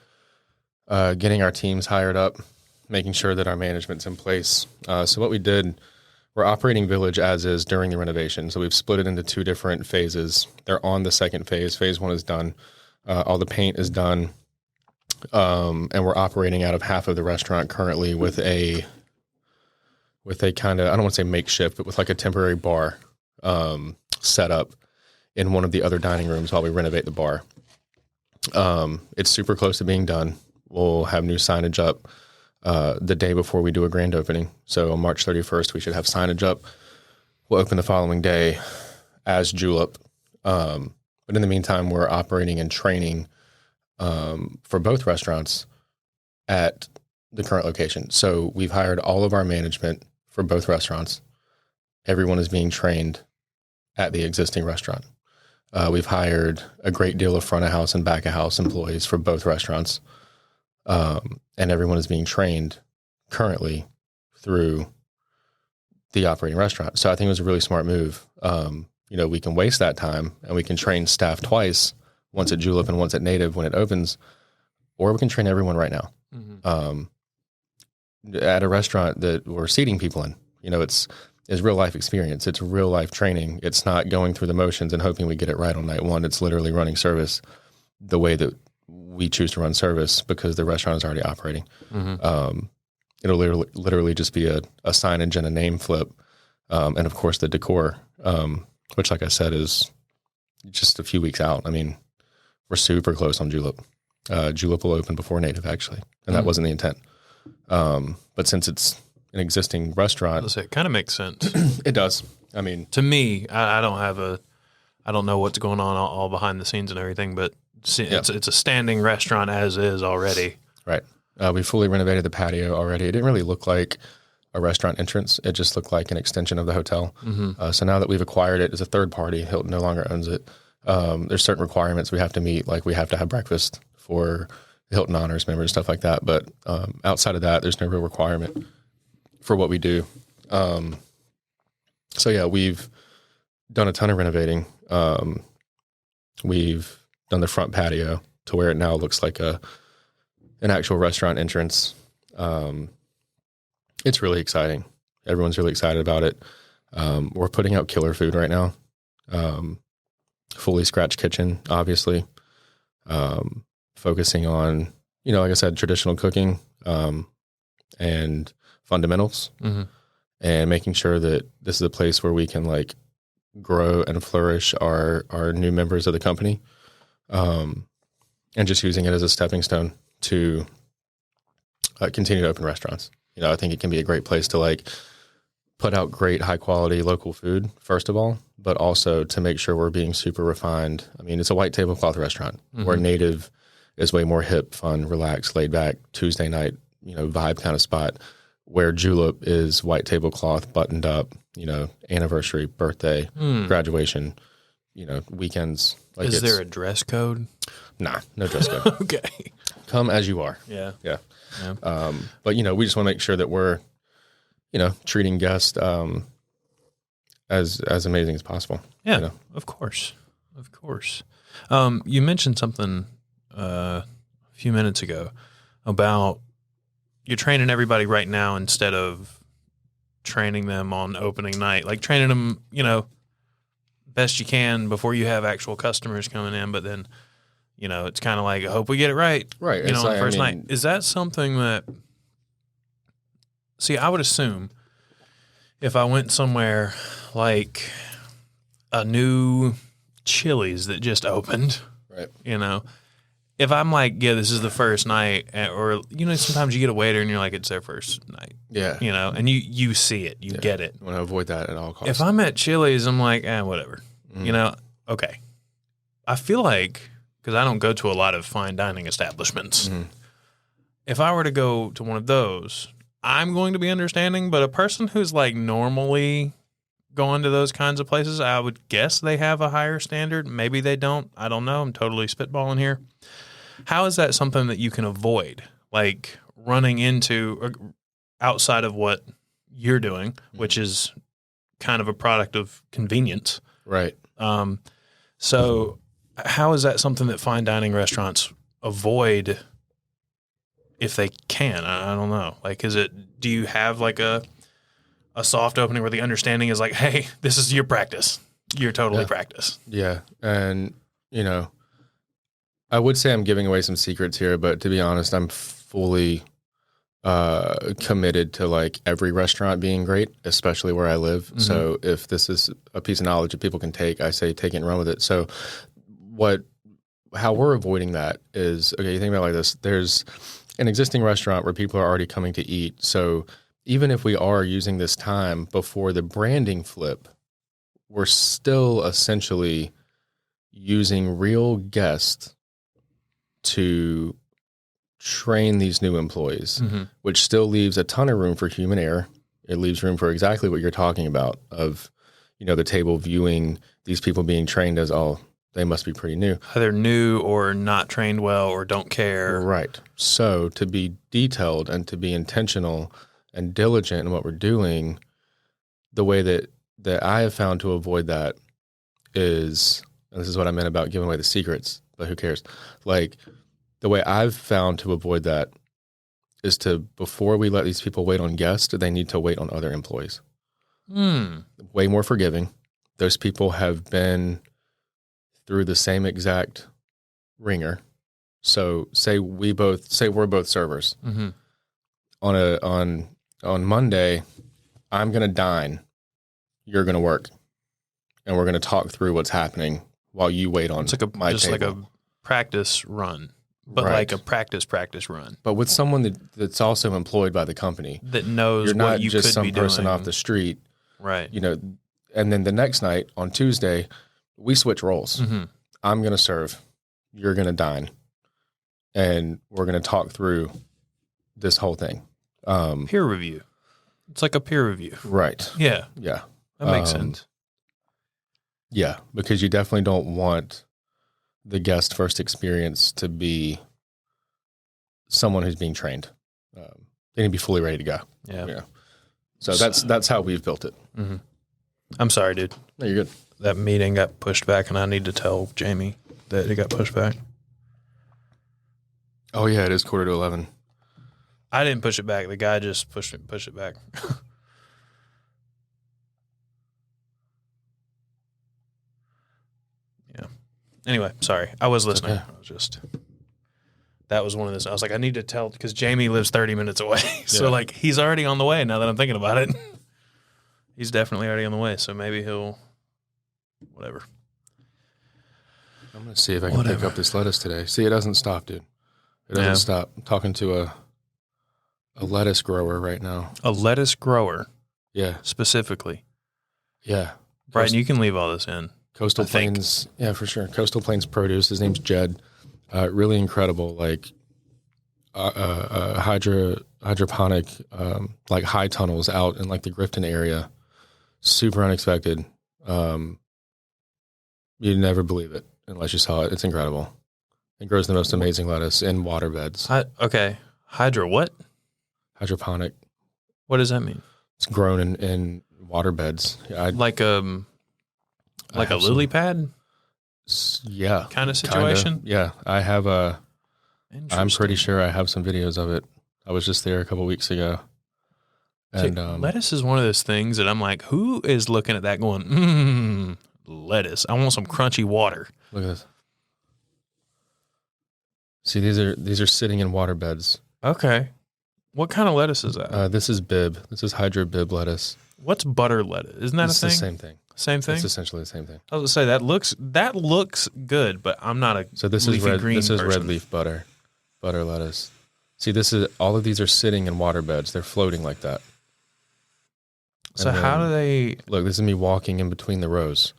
getting our teams hired up, making sure that our management's in place. So what we did, we're operating Village as is during the renovation. So we've split it into 2 different phases. They're on the second phase. Phase 1 is done. All the paint is done. And we're operating out of half of the restaurant currently with a kind of, I don't want to say makeshift, but with like a temporary bar set up in one of the other dining rooms while we renovate the bar. It's super close to being done. We'll have new signage up the day before we do a grand opening. So on March 31st, we should have signage up. We'll open the following day as Julep. But in the meantime, we're operating and training for both restaurants at the current location. So we've hired all of our management for both restaurants. Everyone is being trained at the existing restaurant. We've hired a great deal of front of house and back of house employees for both restaurants. and everyone is being trained currently through the operating restaurant. So I think it was a really smart move. We can waste that time and we can train staff twice, once at Julep and once at Native when it opens, or we can train everyone right now. At a restaurant that we're seating people in, it's real life experience. It's real life training. It's not going through the motions and hoping we get it right on night one. It's literally running service the way that we choose to run service because the restaurant is already operating. It'll literally just be a signage and a name flip. And of course the decor, which like I said, is just a few weeks out. I mean, we're super close on Julep. Julep will open before Native actually. And that wasn't the intent. But since it's an existing restaurant, it kind of makes sense. It does. I mean, to me, I don't know what's going on all behind the scenes and everything, but it's a standing restaurant as is already. Right. We fully renovated the patio already. It didn't really look like a restaurant entrance. It just looked like an extension of the hotel. So now that we've acquired it as a third party, Hilton no longer owns it. There's certain requirements we have to meet, like we have to have breakfast for the Hilton Honors members, stuff like that. But outside of that, there's no real requirement for what we do. So yeah, we've done a ton of renovating. We've done the front patio to where it now looks like an actual restaurant entrance. It's really exciting. Everyone's really excited about it. We're putting out killer food right now. Fully scratch kitchen, obviously. Focusing on, like I said, traditional cooking, and fundamentals, and making sure that this is a place where we can like grow and flourish our new members of the company. And just using it as a stepping stone to continue to open restaurants. I think it can be a great place to like put out great high quality local food, first of all, but also to make sure we're being super refined. I mean, it's a white tablecloth restaurant where Native is way more hip, fun, relaxed, laid back, Tuesday night, vibe kind of spot, where Julep is white tablecloth, buttoned up, anniversary, birthday, graduation, weekends. Like, is there a dress code? Nah, no dress code. Okay. Come as you are. Yeah. But we just want to make sure that we're, treating guests as amazing as possible. Yeah, of course. You mentioned something a few minutes ago about you're training everybody right now instead of training them on opening night, like training them, best you can before you have actual customers coming in. But then, it's kind of like, I hope we get it right. Right. On the first night. Is that something that, I would assume if I went somewhere like a new Chili's that just opened, right. If I'm like, yeah, this is the first night, or, sometimes you get a waiter and you're like, it's their first night. Yeah. And you see it, you get it. I want to avoid that at all costs. If I'm at Chili's, I'm like, whatever. Okay. I feel like, because I don't go to a lot of fine dining establishments, if I were to go to one of those, I'm going to be understanding, but a person who's like normally going to those kinds of places, I would guess they have a higher standard. Maybe they don't. I don't know. I'm totally spitballing here. How is that something that you can avoid? Like running into outside of what you're doing, which is kind of a product of convenience. Right. So how is that something that fine dining restaurants avoid if they can? I don't know. Like, do you have like a soft opening where the understanding is like, hey, this is your practice. You're totally practice. Yeah. And, I would say I'm giving away some secrets here, but to be honest, I'm fully committed to like every restaurant being great, especially where I live. So if this is a piece of knowledge that people can take, I say take it and run with it. So how we're avoiding that is, okay, you think about it like this. There's an existing restaurant where people are already coming to eat. So even if we are using this time before the branding flip, we're still essentially using real guests to train these new employees, which still leaves a ton of room for human error. It leaves room for exactly what you're talking about of, the table viewing these people being trained as, oh, they must be pretty new. Either new or not trained well or don't care. Right. So to be detailed and to be intentional and diligent in what we're doing, the way that I have found to avoid that is, and this is what I meant about giving away the secrets, but who cares? Like, the way I've found to avoid that is to, before we let these people wait on guests, they need to wait on other employees. Way more forgiving. Those people have been through the same exact ringer. So say we're both servers. Mm-hmm. On Monday, I'm going to dine. You're going to work. And we're going to talk through what's happening while you wait on my table. Like a practice run, but Right. like a practice run. But with someone that's also employed by the company. That knows You're not what you just could some be person doing. off the street. Right. You know, and then the next night on Tuesday, we switch roles. Mm-hmm. I'm going to serve. You're going to dine. And we're going to talk through this whole thing. Peer review. It's like a peer review. Right. Yeah. Yeah. That makes sense. Yeah, because you definitely don't want the guest first experience to be someone who's being trained. They need to be fully ready to go. Yeah. So that's how we've built it. Mm-hmm. I'm sorry, dude. No, you're good. That meeting got pushed back, and I need to tell Jamie that it got pushed back. Oh yeah, it is 11:45. I didn't push it back. The guy just pushed it back. Yeah. Anyway, sorry. I was listening. Okay. I was just. That was one of those. I was like, I need to tell because Jamie lives 30 minutes away. So Yeah. like he's already on the way. Now that I'm thinking about it, he's definitely already on the way. So maybe he'll, whatever. I'm gonna see if I can pick up this lettuce today. See, it doesn't stop, dude. It doesn't stop. I'm talking to a lettuce grower right now. A lettuce grower, Yeah, specifically. yeah. Brighton, you can leave all this in. Coastal I think. Plains, yeah, for sure. Coastal Plains Produce. His name's Jed. Really incredible, like hydroponic, like high tunnels out in like the Grifton area. Super unexpected. You'd never believe it unless you saw it. It's incredible. It grows the most amazing lettuce in water beds. Okay. Hydro what? Hydroponic. What does that mean? It's grown in water beds. Like a lily pad Yeah. kind of situation? Kinda. Yeah. I have I'm pretty Interesting. sure I have some videos of it. I was just there a couple weeks ago. See, And lettuce is one of those things that I'm like, who is looking at that going, lettuce. I want some crunchy water. look at this. See, these are sitting in water beds. Okay. What kind of lettuce is that? This is bib. This is hydro bib lettuce. What's butter lettuce? Isn't that It's a the thing? same thing. Same thing? It's essentially the same thing. I was going to say that looks good, but I'm not a So this leafy is red. green This is person. red leaf butter lettuce. See, all of these are sitting in water beds. They're floating like that. So And how then- do they? Look, this is me walking in between the rows.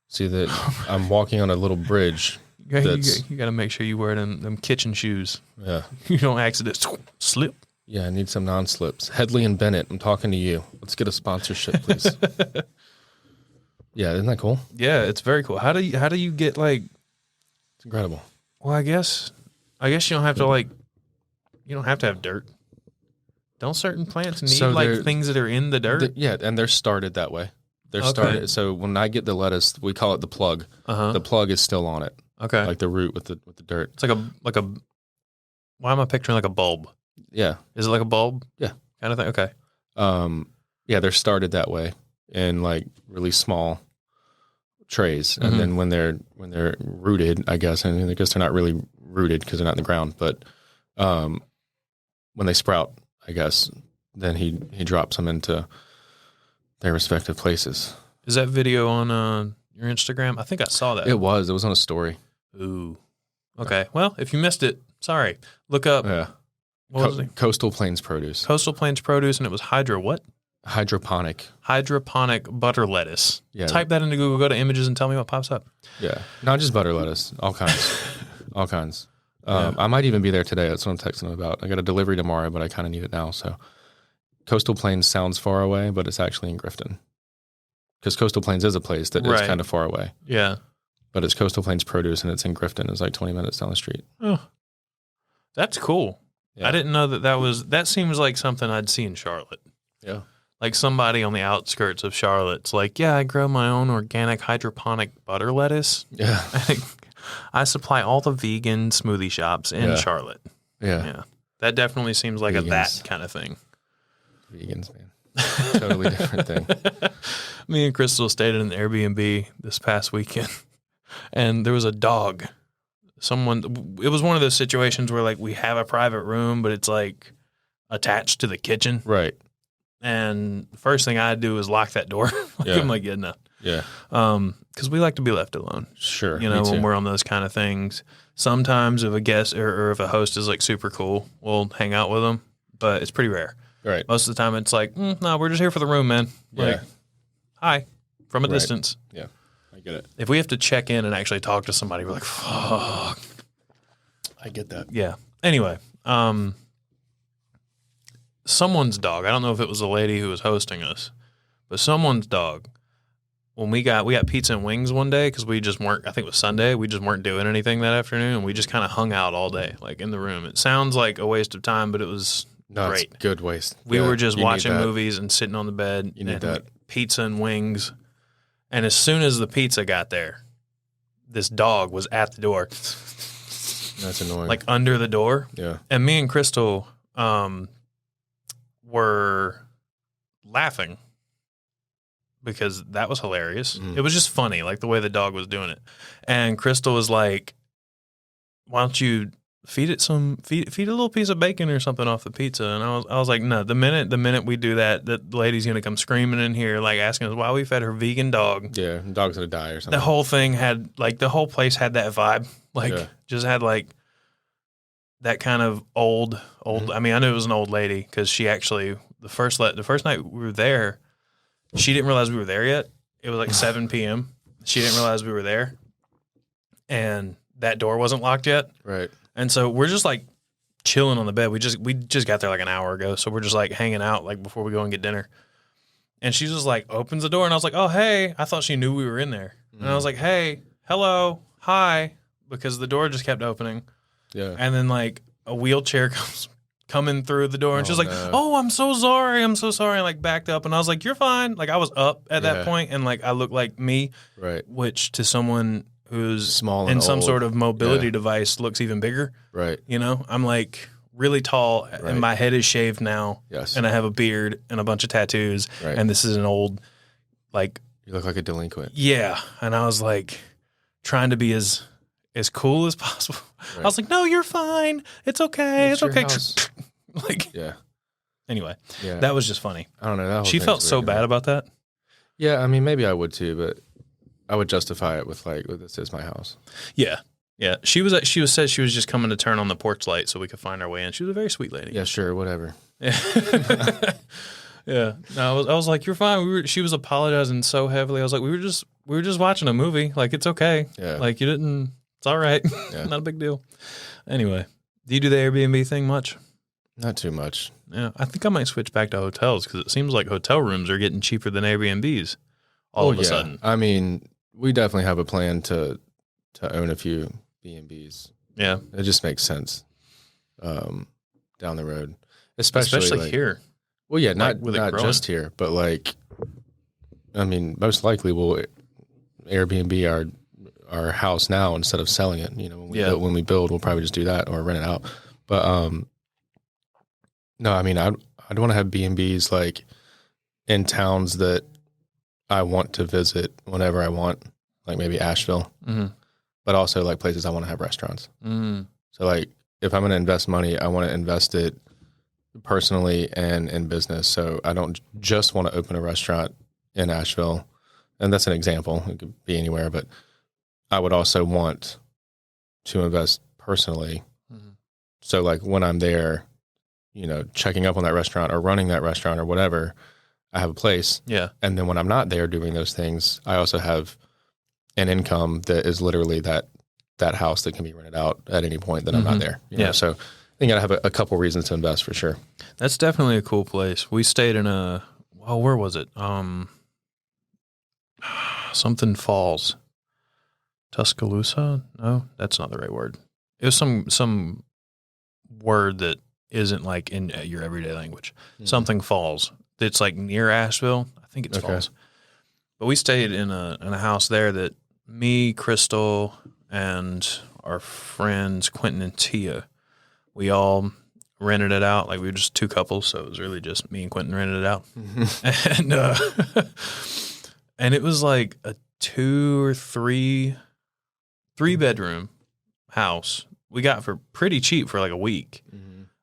See that I'm walking on a little bridge. You That's- got to make sure you wear them kitchen shoes. Yeah, You don't accidentally slip. yeah. I need some non-slips. Headley and Bennett, I'm talking to you. Let's get a sponsorship, please. Yeah, isn't that cool? Yeah, it's very cool. How do you get like? It's incredible. Well, I guess you don't have to you don't have to have dirt. Don't certain plants need So like they're- things that are in the dirt? Yeah, and they're started that way. They're Okay. started. So when I get the lettuce, we call it the plug. Uh-huh. The plug is still on it, Okay. like the root with the dirt. It's like a. Why am I picturing like a bulb? Yeah, Is it like a bulb? Yeah. Kind of thing. Okay. yeah. They're started that way in like really small trays, and Mhm. then when they're rooted, I guess, and I guess they're not really rooted because they're not in the ground, but when they sprout, I guess, then he drops them into their respective places. Is that video on your Instagram? I think I saw that. It was on a story. Ooh. Okay. Well, if you missed it, sorry. Look up. Yeah, What was it? Coastal Plains Produce, Coastal Plains Produce, and it was what? hydroponic. Hydroponic butter lettuce. Yeah, Type that into Google, go to images, and tell me what pops up. yeah, not just butter lettuce, all kinds, all kinds. Yeah. I might even be there today. That's what I'm texting them about. I got a delivery tomorrow, but I kind of need it now. So, Coastal Plains sounds far away, but it's actually in Grifton, because Coastal Plains is a place that is Right. kind of far away. Yeah. but it's Coastal Plains Produce, and it's in Grifton. It's like 20 minutes down the street. Oh, that's cool. Yeah. I didn't know that seems like something I'd see in Charlotte. Yeah. Like somebody on the outskirts of Charlotte's like, yeah, I grow my own organic hydroponic butter lettuce. Yeah. I supply all the vegan smoothie shops in Charlotte. Yeah. That definitely seems like Vegans. a that kind of thing. Vegans, man. Totally different thing. Me and Crystal stayed in an Airbnb this past weekend, and there was a dog. It was one of those situations where like we have a private room, but it's like attached to the kitchen. Right. And the first thing I do is lock that door. I'm like, yeah, no. Yeah. Because we like to be left alone. Sure. You know, when we're on those kind of things. Sometimes if a guest or if a host is like super cool, we'll hang out with them, but it's pretty rare. Right. Most of the time it's like, no, we're just here for the room, man. Like, hi, from a distance. Yeah. I get it. If we have to check in and actually talk to somebody, we're like, fuck. I get that. Yeah. Anyway, someone's dog. I don't know if it was the lady who was hosting us, but someone's dog. When we got pizza and wings one day because we just weren't. I think it was Sunday. We just weren't doing anything that afternoon, and we just kind of hung out all day, like in the room. It sounds like a waste of time, but it was great. It's good waste. We were just watching movies and sitting on the bed. You need that. Pizza and wings. And as soon as the pizza got there, this dog was at the door. That's annoying. Like under the door. Yeah. And me and Crystal were laughing because that was hilarious. It was just funny, like the way the dog was doing it. And Crystal was like, why don't you feed it feed a little piece of bacon or something off the pizza? And I was like, no, the minute we do that, the lady's gonna come screaming in here, like asking us why we fed her vegan dog. Yeah, the dog's gonna die or something. The whole thing had like the whole place had that vibe, like just had like that kind of old. I mean, I knew it was an old lady because she actually the first night we were there, she didn't realize we were there yet. It was like 7 p.m. She didn't realize we were there, and that door wasn't locked yet. Right. And so we're just like chilling on the bed. We just got there like an hour ago. So we're just like hanging out like before we go and get dinner. And she just like opens the door and I was like, oh, hey. I thought she knew we were in there. And I was like, hey, hello, hi. Because the door just kept opening. Yeah. And then like a wheelchair comes coming through the door and she's like, no. oh, I'm so sorry. And like backed up. And I was like, you're fine. Like I was up at that point and like I looked like me. Right. Which to someone who's small and and some old. sort of mobility device looks even bigger. Right. You know, I'm like really tall and my head is shaved now. Yes. And I have a beard and a bunch of tattoos. Right. And this is an old, like. You look like a delinquent. Yeah. And I was like trying to be as cool as possible. Right. I was like, no, you're fine. It's okay. It's okay. Like, yeah. Anyway, that was just funny. I don't know. She felt so bad about that. Yeah. I mean, maybe I would too, but I would justify it with like, this is my house. Yeah. Yeah. She said she was just coming to turn on the porch light so we could find our way in. She was a very sweet lady. Yeah, sure. Whatever. Yeah. Yeah. No, I was like, you're fine. She was apologizing so heavily. I was like, we were just watching a movie. Like, it's okay. Yeah. Like it's all right. Yeah. Not a big deal. Anyway, do you do the Airbnb thing much? Not too much. Yeah. I think I might switch back to hotels because it seems like hotel rooms are getting cheaper than Airbnbs all of a sudden. I mean, we definitely have a plan to own a few B&Bs. Yeah. It just makes sense down the road. Especially like, here. Well, yeah, like not just here, but like, I mean, most likely we'll Airbnb our house now instead of selling it. You know, when we build, we'll probably just do that or rent it out. But no, I mean, I'd want to have B&Bs like in towns that I want to visit whenever I want, like maybe Asheville, but also like places I want to have restaurants. So like, if I'm going to invest money, I want to invest it personally and in business. So I don't just want to open a restaurant in Asheville. And that's an example. It could be anywhere, but I would also want to invest personally. So like when I'm there, you know, checking up on that restaurant or running that restaurant or whatever, I have a place. Yeah. And then when I'm not there doing those things, I also have an income that is literally that house that can be rented out at any point that I'm not there. You know? So I think I have a couple reasons to invest for sure. That's definitely a cool place. We stayed in where was it? Something Falls. Tuscaloosa? No, that's not the right word. It was some word that isn't like in your everyday language. Something Falls. It's like near Asheville. I think it's Falls. But we stayed in a house there that me, Crystal, and our friends Quentin and Tia, we all rented it out. Like we were just two couples, so it was really just me and Quentin rented it out. And and it was like a 2 or 3 bedroom house we got for pretty cheap for like a week.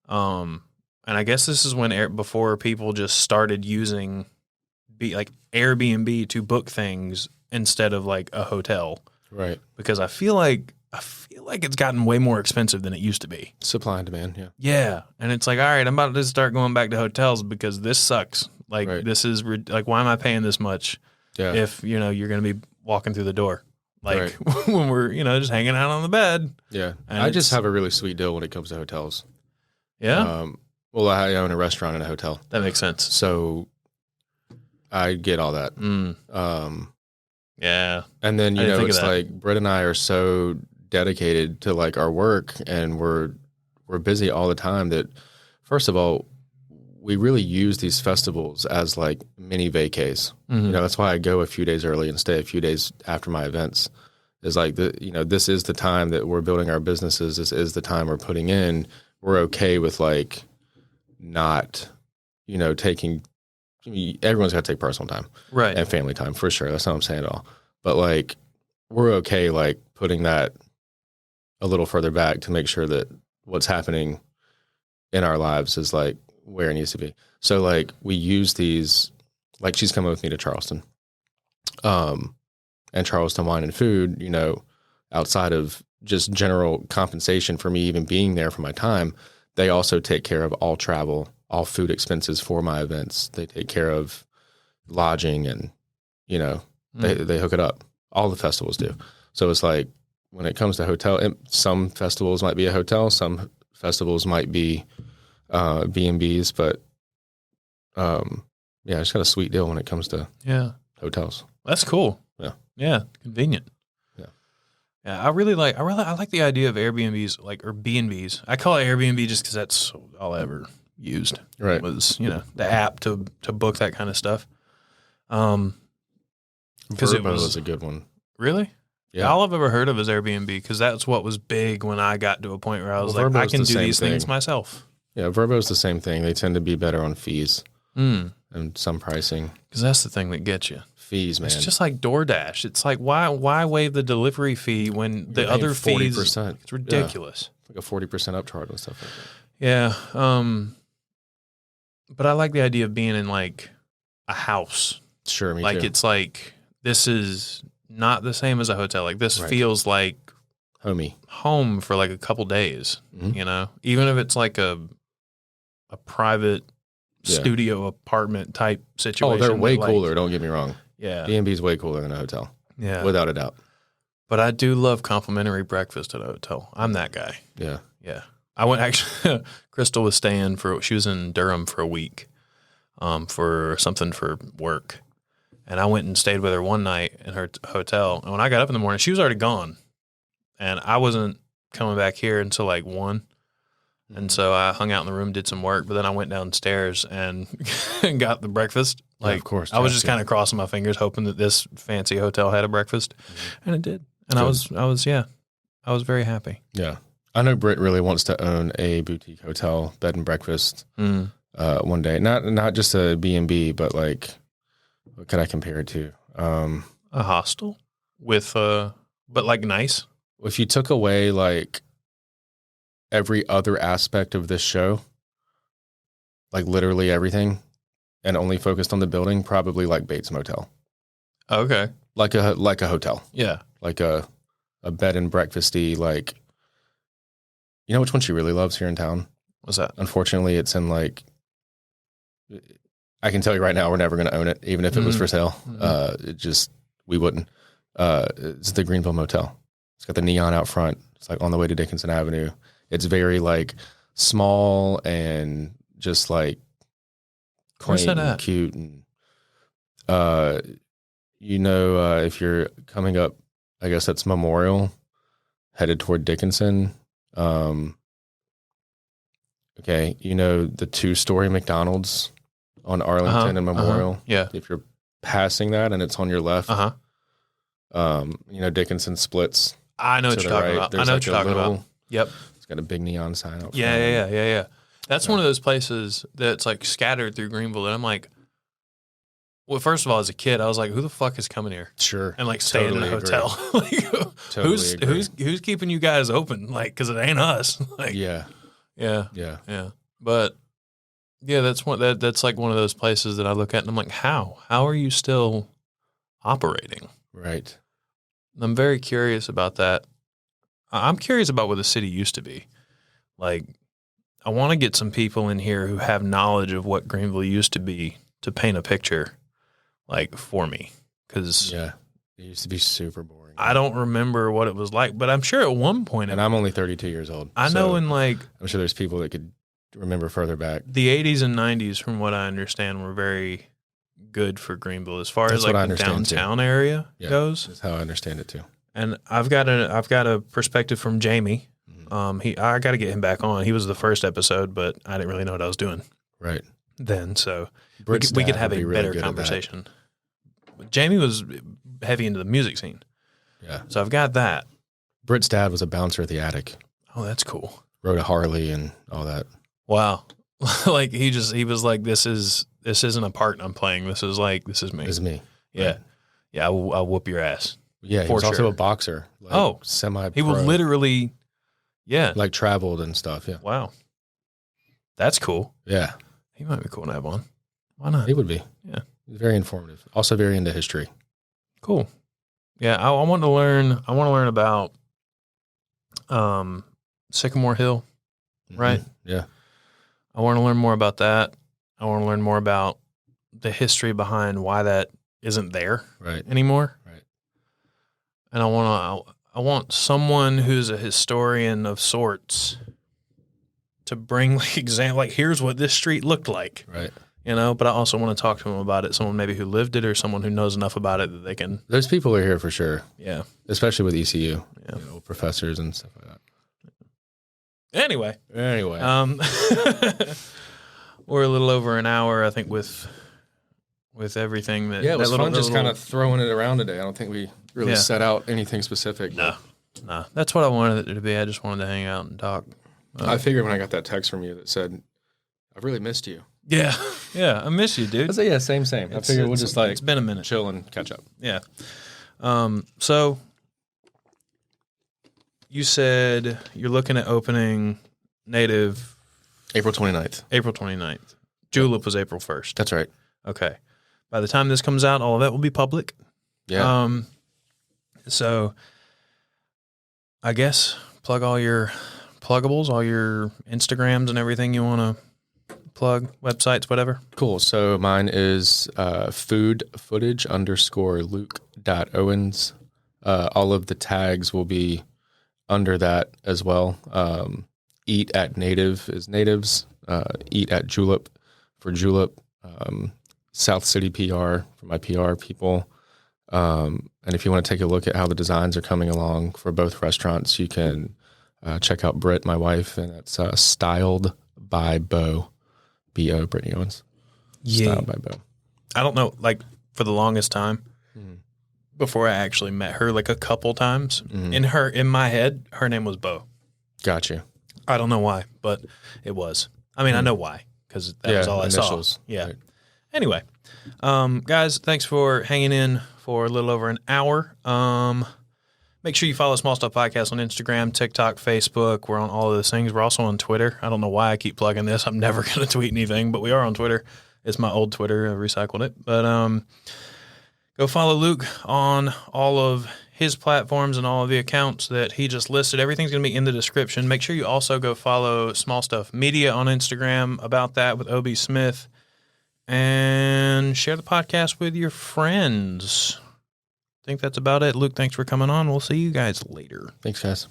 And I guess this is when before people just started using like Airbnb to book things instead of like a hotel. Right. Because I feel like it's gotten way more expensive than it used to be. Supply and demand, yeah. Yeah. And it's like, all right, I'm about to start going back to hotels because this sucks. Like this is like, why am I paying this much if, you're going to be walking through the door? Like when we're, just hanging out on the bed. Yeah. I just have a really sweet deal when it comes to hotels. Yeah. Well, I own a restaurant and a hotel. That makes sense. So I get all that. Yeah. And then, it's like Britt and I are so dedicated to like our work and we're busy all the time that first of all, we really use these festivals as like mini vacays. That's why I go a few days early and stay a few days after my events. Is like this is the time that we're building our businesses. This is the time we're putting in. We're okay with like not, taking. Everyone's got to take personal time, right, and family time for sure. That's not what I'm saying at all. But like we're okay like putting that a little further back to make sure that what's happening in our lives is like where it needs to be. So like we use these, like she's coming with me to Charleston, and Charleston Wine and Food, outside of just general compensation for me even being there for my time, they also take care of all travel, all food expenses for my events. They take care of lodging and, they hook it up. All the festivals do. So it's like when it comes to hotel, some festivals might be a hotel, some festivals might be B&Bs, but I just got a sweet deal when it comes to hotels. That's cool. Yeah, convenient. Yeah, I like the idea of Airbnbs, or B&Bs. I call it Airbnb just because that's all I ever used. Right. Was the app to book that kind of stuff. Because Vrbo was a good one. Really? Yeah. All I've ever heard of is Airbnb because that's what was big when I got to a point where I was I can do these things myself. Yeah, Vrbo's the same thing. They tend to be better on fees and some pricing. Because that's the thing that gets you. Fees, man. It's just like DoorDash. It's like, why waive the delivery fee when the other fees? 40%. It's ridiculous. Yeah. Like a 40% upcharge and stuff like that. Yeah. But I like the idea of being in like a house. Sure, me like too. It's like, this is not the same as a hotel. Like this feels like home for like a couple days, even if it's like a private studio apartment type situation. Oh, they're way cooler. Don't get me wrong. Yeah. B&B is way cooler than a hotel. Yeah. Without a doubt. But I do love complimentary breakfast at a hotel. I'm that guy. Yeah. Yeah. I went actually, Crystal was staying she was in Durham for a week for something for work. And I went and stayed with her one night in her hotel. And when I got up in the morning, she was already gone. And I wasn't coming back here until like 1. And so I hung out in the room, did some work, but then I went downstairs and got the breakfast. Like, of course. I was just kind of crossing my fingers, hoping that this fancy hotel had a breakfast, and it did. And Good. I was very happy. Yeah, I know Britt really wants to own a boutique hotel, bed and breakfast, one day. Not just a B&B, but like, what could I compare it to? A hostel with, but like nice. If you took away like every other aspect of this show, like literally everything, and only focused on the building, probably like Bates Motel. Okay. Like a hotel. Yeah. Like a bed and breakfasty, like, you know which one she really loves here in town? What's that? Unfortunately, it's in like, I can tell you right now, we're never going to own it, even if it was for sale. We wouldn't. It's the Greenville Motel. It's got the neon out front. It's like on the way to Dickinson Avenue. It's very like small and just like quaint and cute. And if you're coming up I guess that's Memorial, headed toward Dickinson. Okay, you know the 2-story McDonald's on Arlington and Memorial? Yeah. If you're passing that and it's on your left, Uh-huh. you know Dickinson splits. I know what to you're the talking right. about. There's I know like what you're talking about. Yep. It's got a big neon sign out front. Yeah. That's one of those places that's like scattered through Greenville that I'm like, well, first of all, as a kid, I was like, who the fuck is coming here? Sure. And like staying in a hotel. Like, who's keeping you guys open? Like, because it ain't us. Like, Yeah. But yeah, that's like one of those places that I look at and I'm like, how are you still operating? Right. I'm very curious about that. I'm curious about what the city used to be. Like, I want to get some people in here who have knowledge of what Greenville used to be to paint a picture, like, for me. Because it used to be super boring. I don't remember what it was like, but I'm sure at one point. And I'm only 32 years old. I know in like. I'm sure there's people that could remember further back. The 80s and 90s, from what I understand, were very good for Greenville as far as like the downtown area goes. That's how I understand it too. And I've got a perspective from Jamie. I got to get him back on. He was the first episode, but I didn't really know what I was doing right then. So we could have a better conversation. Jamie was heavy into the music scene. Yeah. So I've got that. Britt's dad was a bouncer at the Attic. Oh, that's cool. Rode a Harley and all that. Wow. Like he was like, this isn't a part I'm playing. This is me. This is me. Yeah. Right. Yeah. I'll whoop your ass. Yeah. He was also a boxer. Like semi-pro. He will literally. Yeah. Like traveled and stuff. Yeah. Wow. That's cool. Yeah. He might be cool to have on. Why not? He would be. Yeah. Very informative. Also very into history. Cool. Yeah. I want to learn about Sycamore Hill. Right. Mm-hmm. Yeah. I want to learn more about that. I want to learn more about the history behind why that isn't there anymore. Right. And I want someone who's a historian of sorts to bring like here's what this street looked like. Right. You know, but I also want to talk to them about it. Someone maybe who lived it or someone who knows enough about it that they can. Those people are here for sure. Yeah. Especially with ECU. Yeah. You know, professors and stuff like that. Anyway. We're a little over an hour, I think, with everything that. Yeah, it was fun just kind of throwing it around today. I don't think we really set out anything specific. No. That's what I wanted it to be. I just wanted to hang out and talk. I figured when I got that text from you that said, "I've really missed you." Yeah, I miss you, dude. I said, yeah, same. I figured we'll just it's been a minute, chill and catch up. Yeah. So you said you're looking at opening Native April 29th. Julep was April 1st. That's right. Okay. By the time this comes out, all of that will be public. Yeah. So I guess plug all your pluggables, all your Instagrams and everything you want to plug, websites, whatever. Cool. So mine is foodfootage_Luke.Owens. All of the tags will be under that as well. Eat at Native is Natives. Eat at Julep for Julep. South City PR for my PR people. And if you want to take a look at how the designs are coming along for both restaurants, you can check out Britt, my wife, and it's Styled by Bo. B-O, Brittany Owens. Yeah. Styled by Bo. I don't know, like, for the longest time, before I actually met her, like, a couple times, in my head, her name was Bo. Got you. I don't know why, but it was. I mean, I know why, because that was all initials. I saw. Yeah. Right. Anyway, guys, thanks for hanging in for a little over an hour. Make sure you follow Small Stuff Podcast on Instagram, TikTok, Facebook. We're on all of those things. We're also on Twitter. I don't know why I keep plugging this. I'm never going to tweet anything, but we are on Twitter. It's my old Twitter. I recycled it. But go follow Luke on all of his platforms and all of the accounts that he just listed. Everything's going to be in the description. Make sure you also go follow Small Stuff Media on Instagram, About That with Obi Smith, and share the podcast with your friends. I think that's about it. Luke, thanks for coming on. We'll see you guys later. Thanks, guys.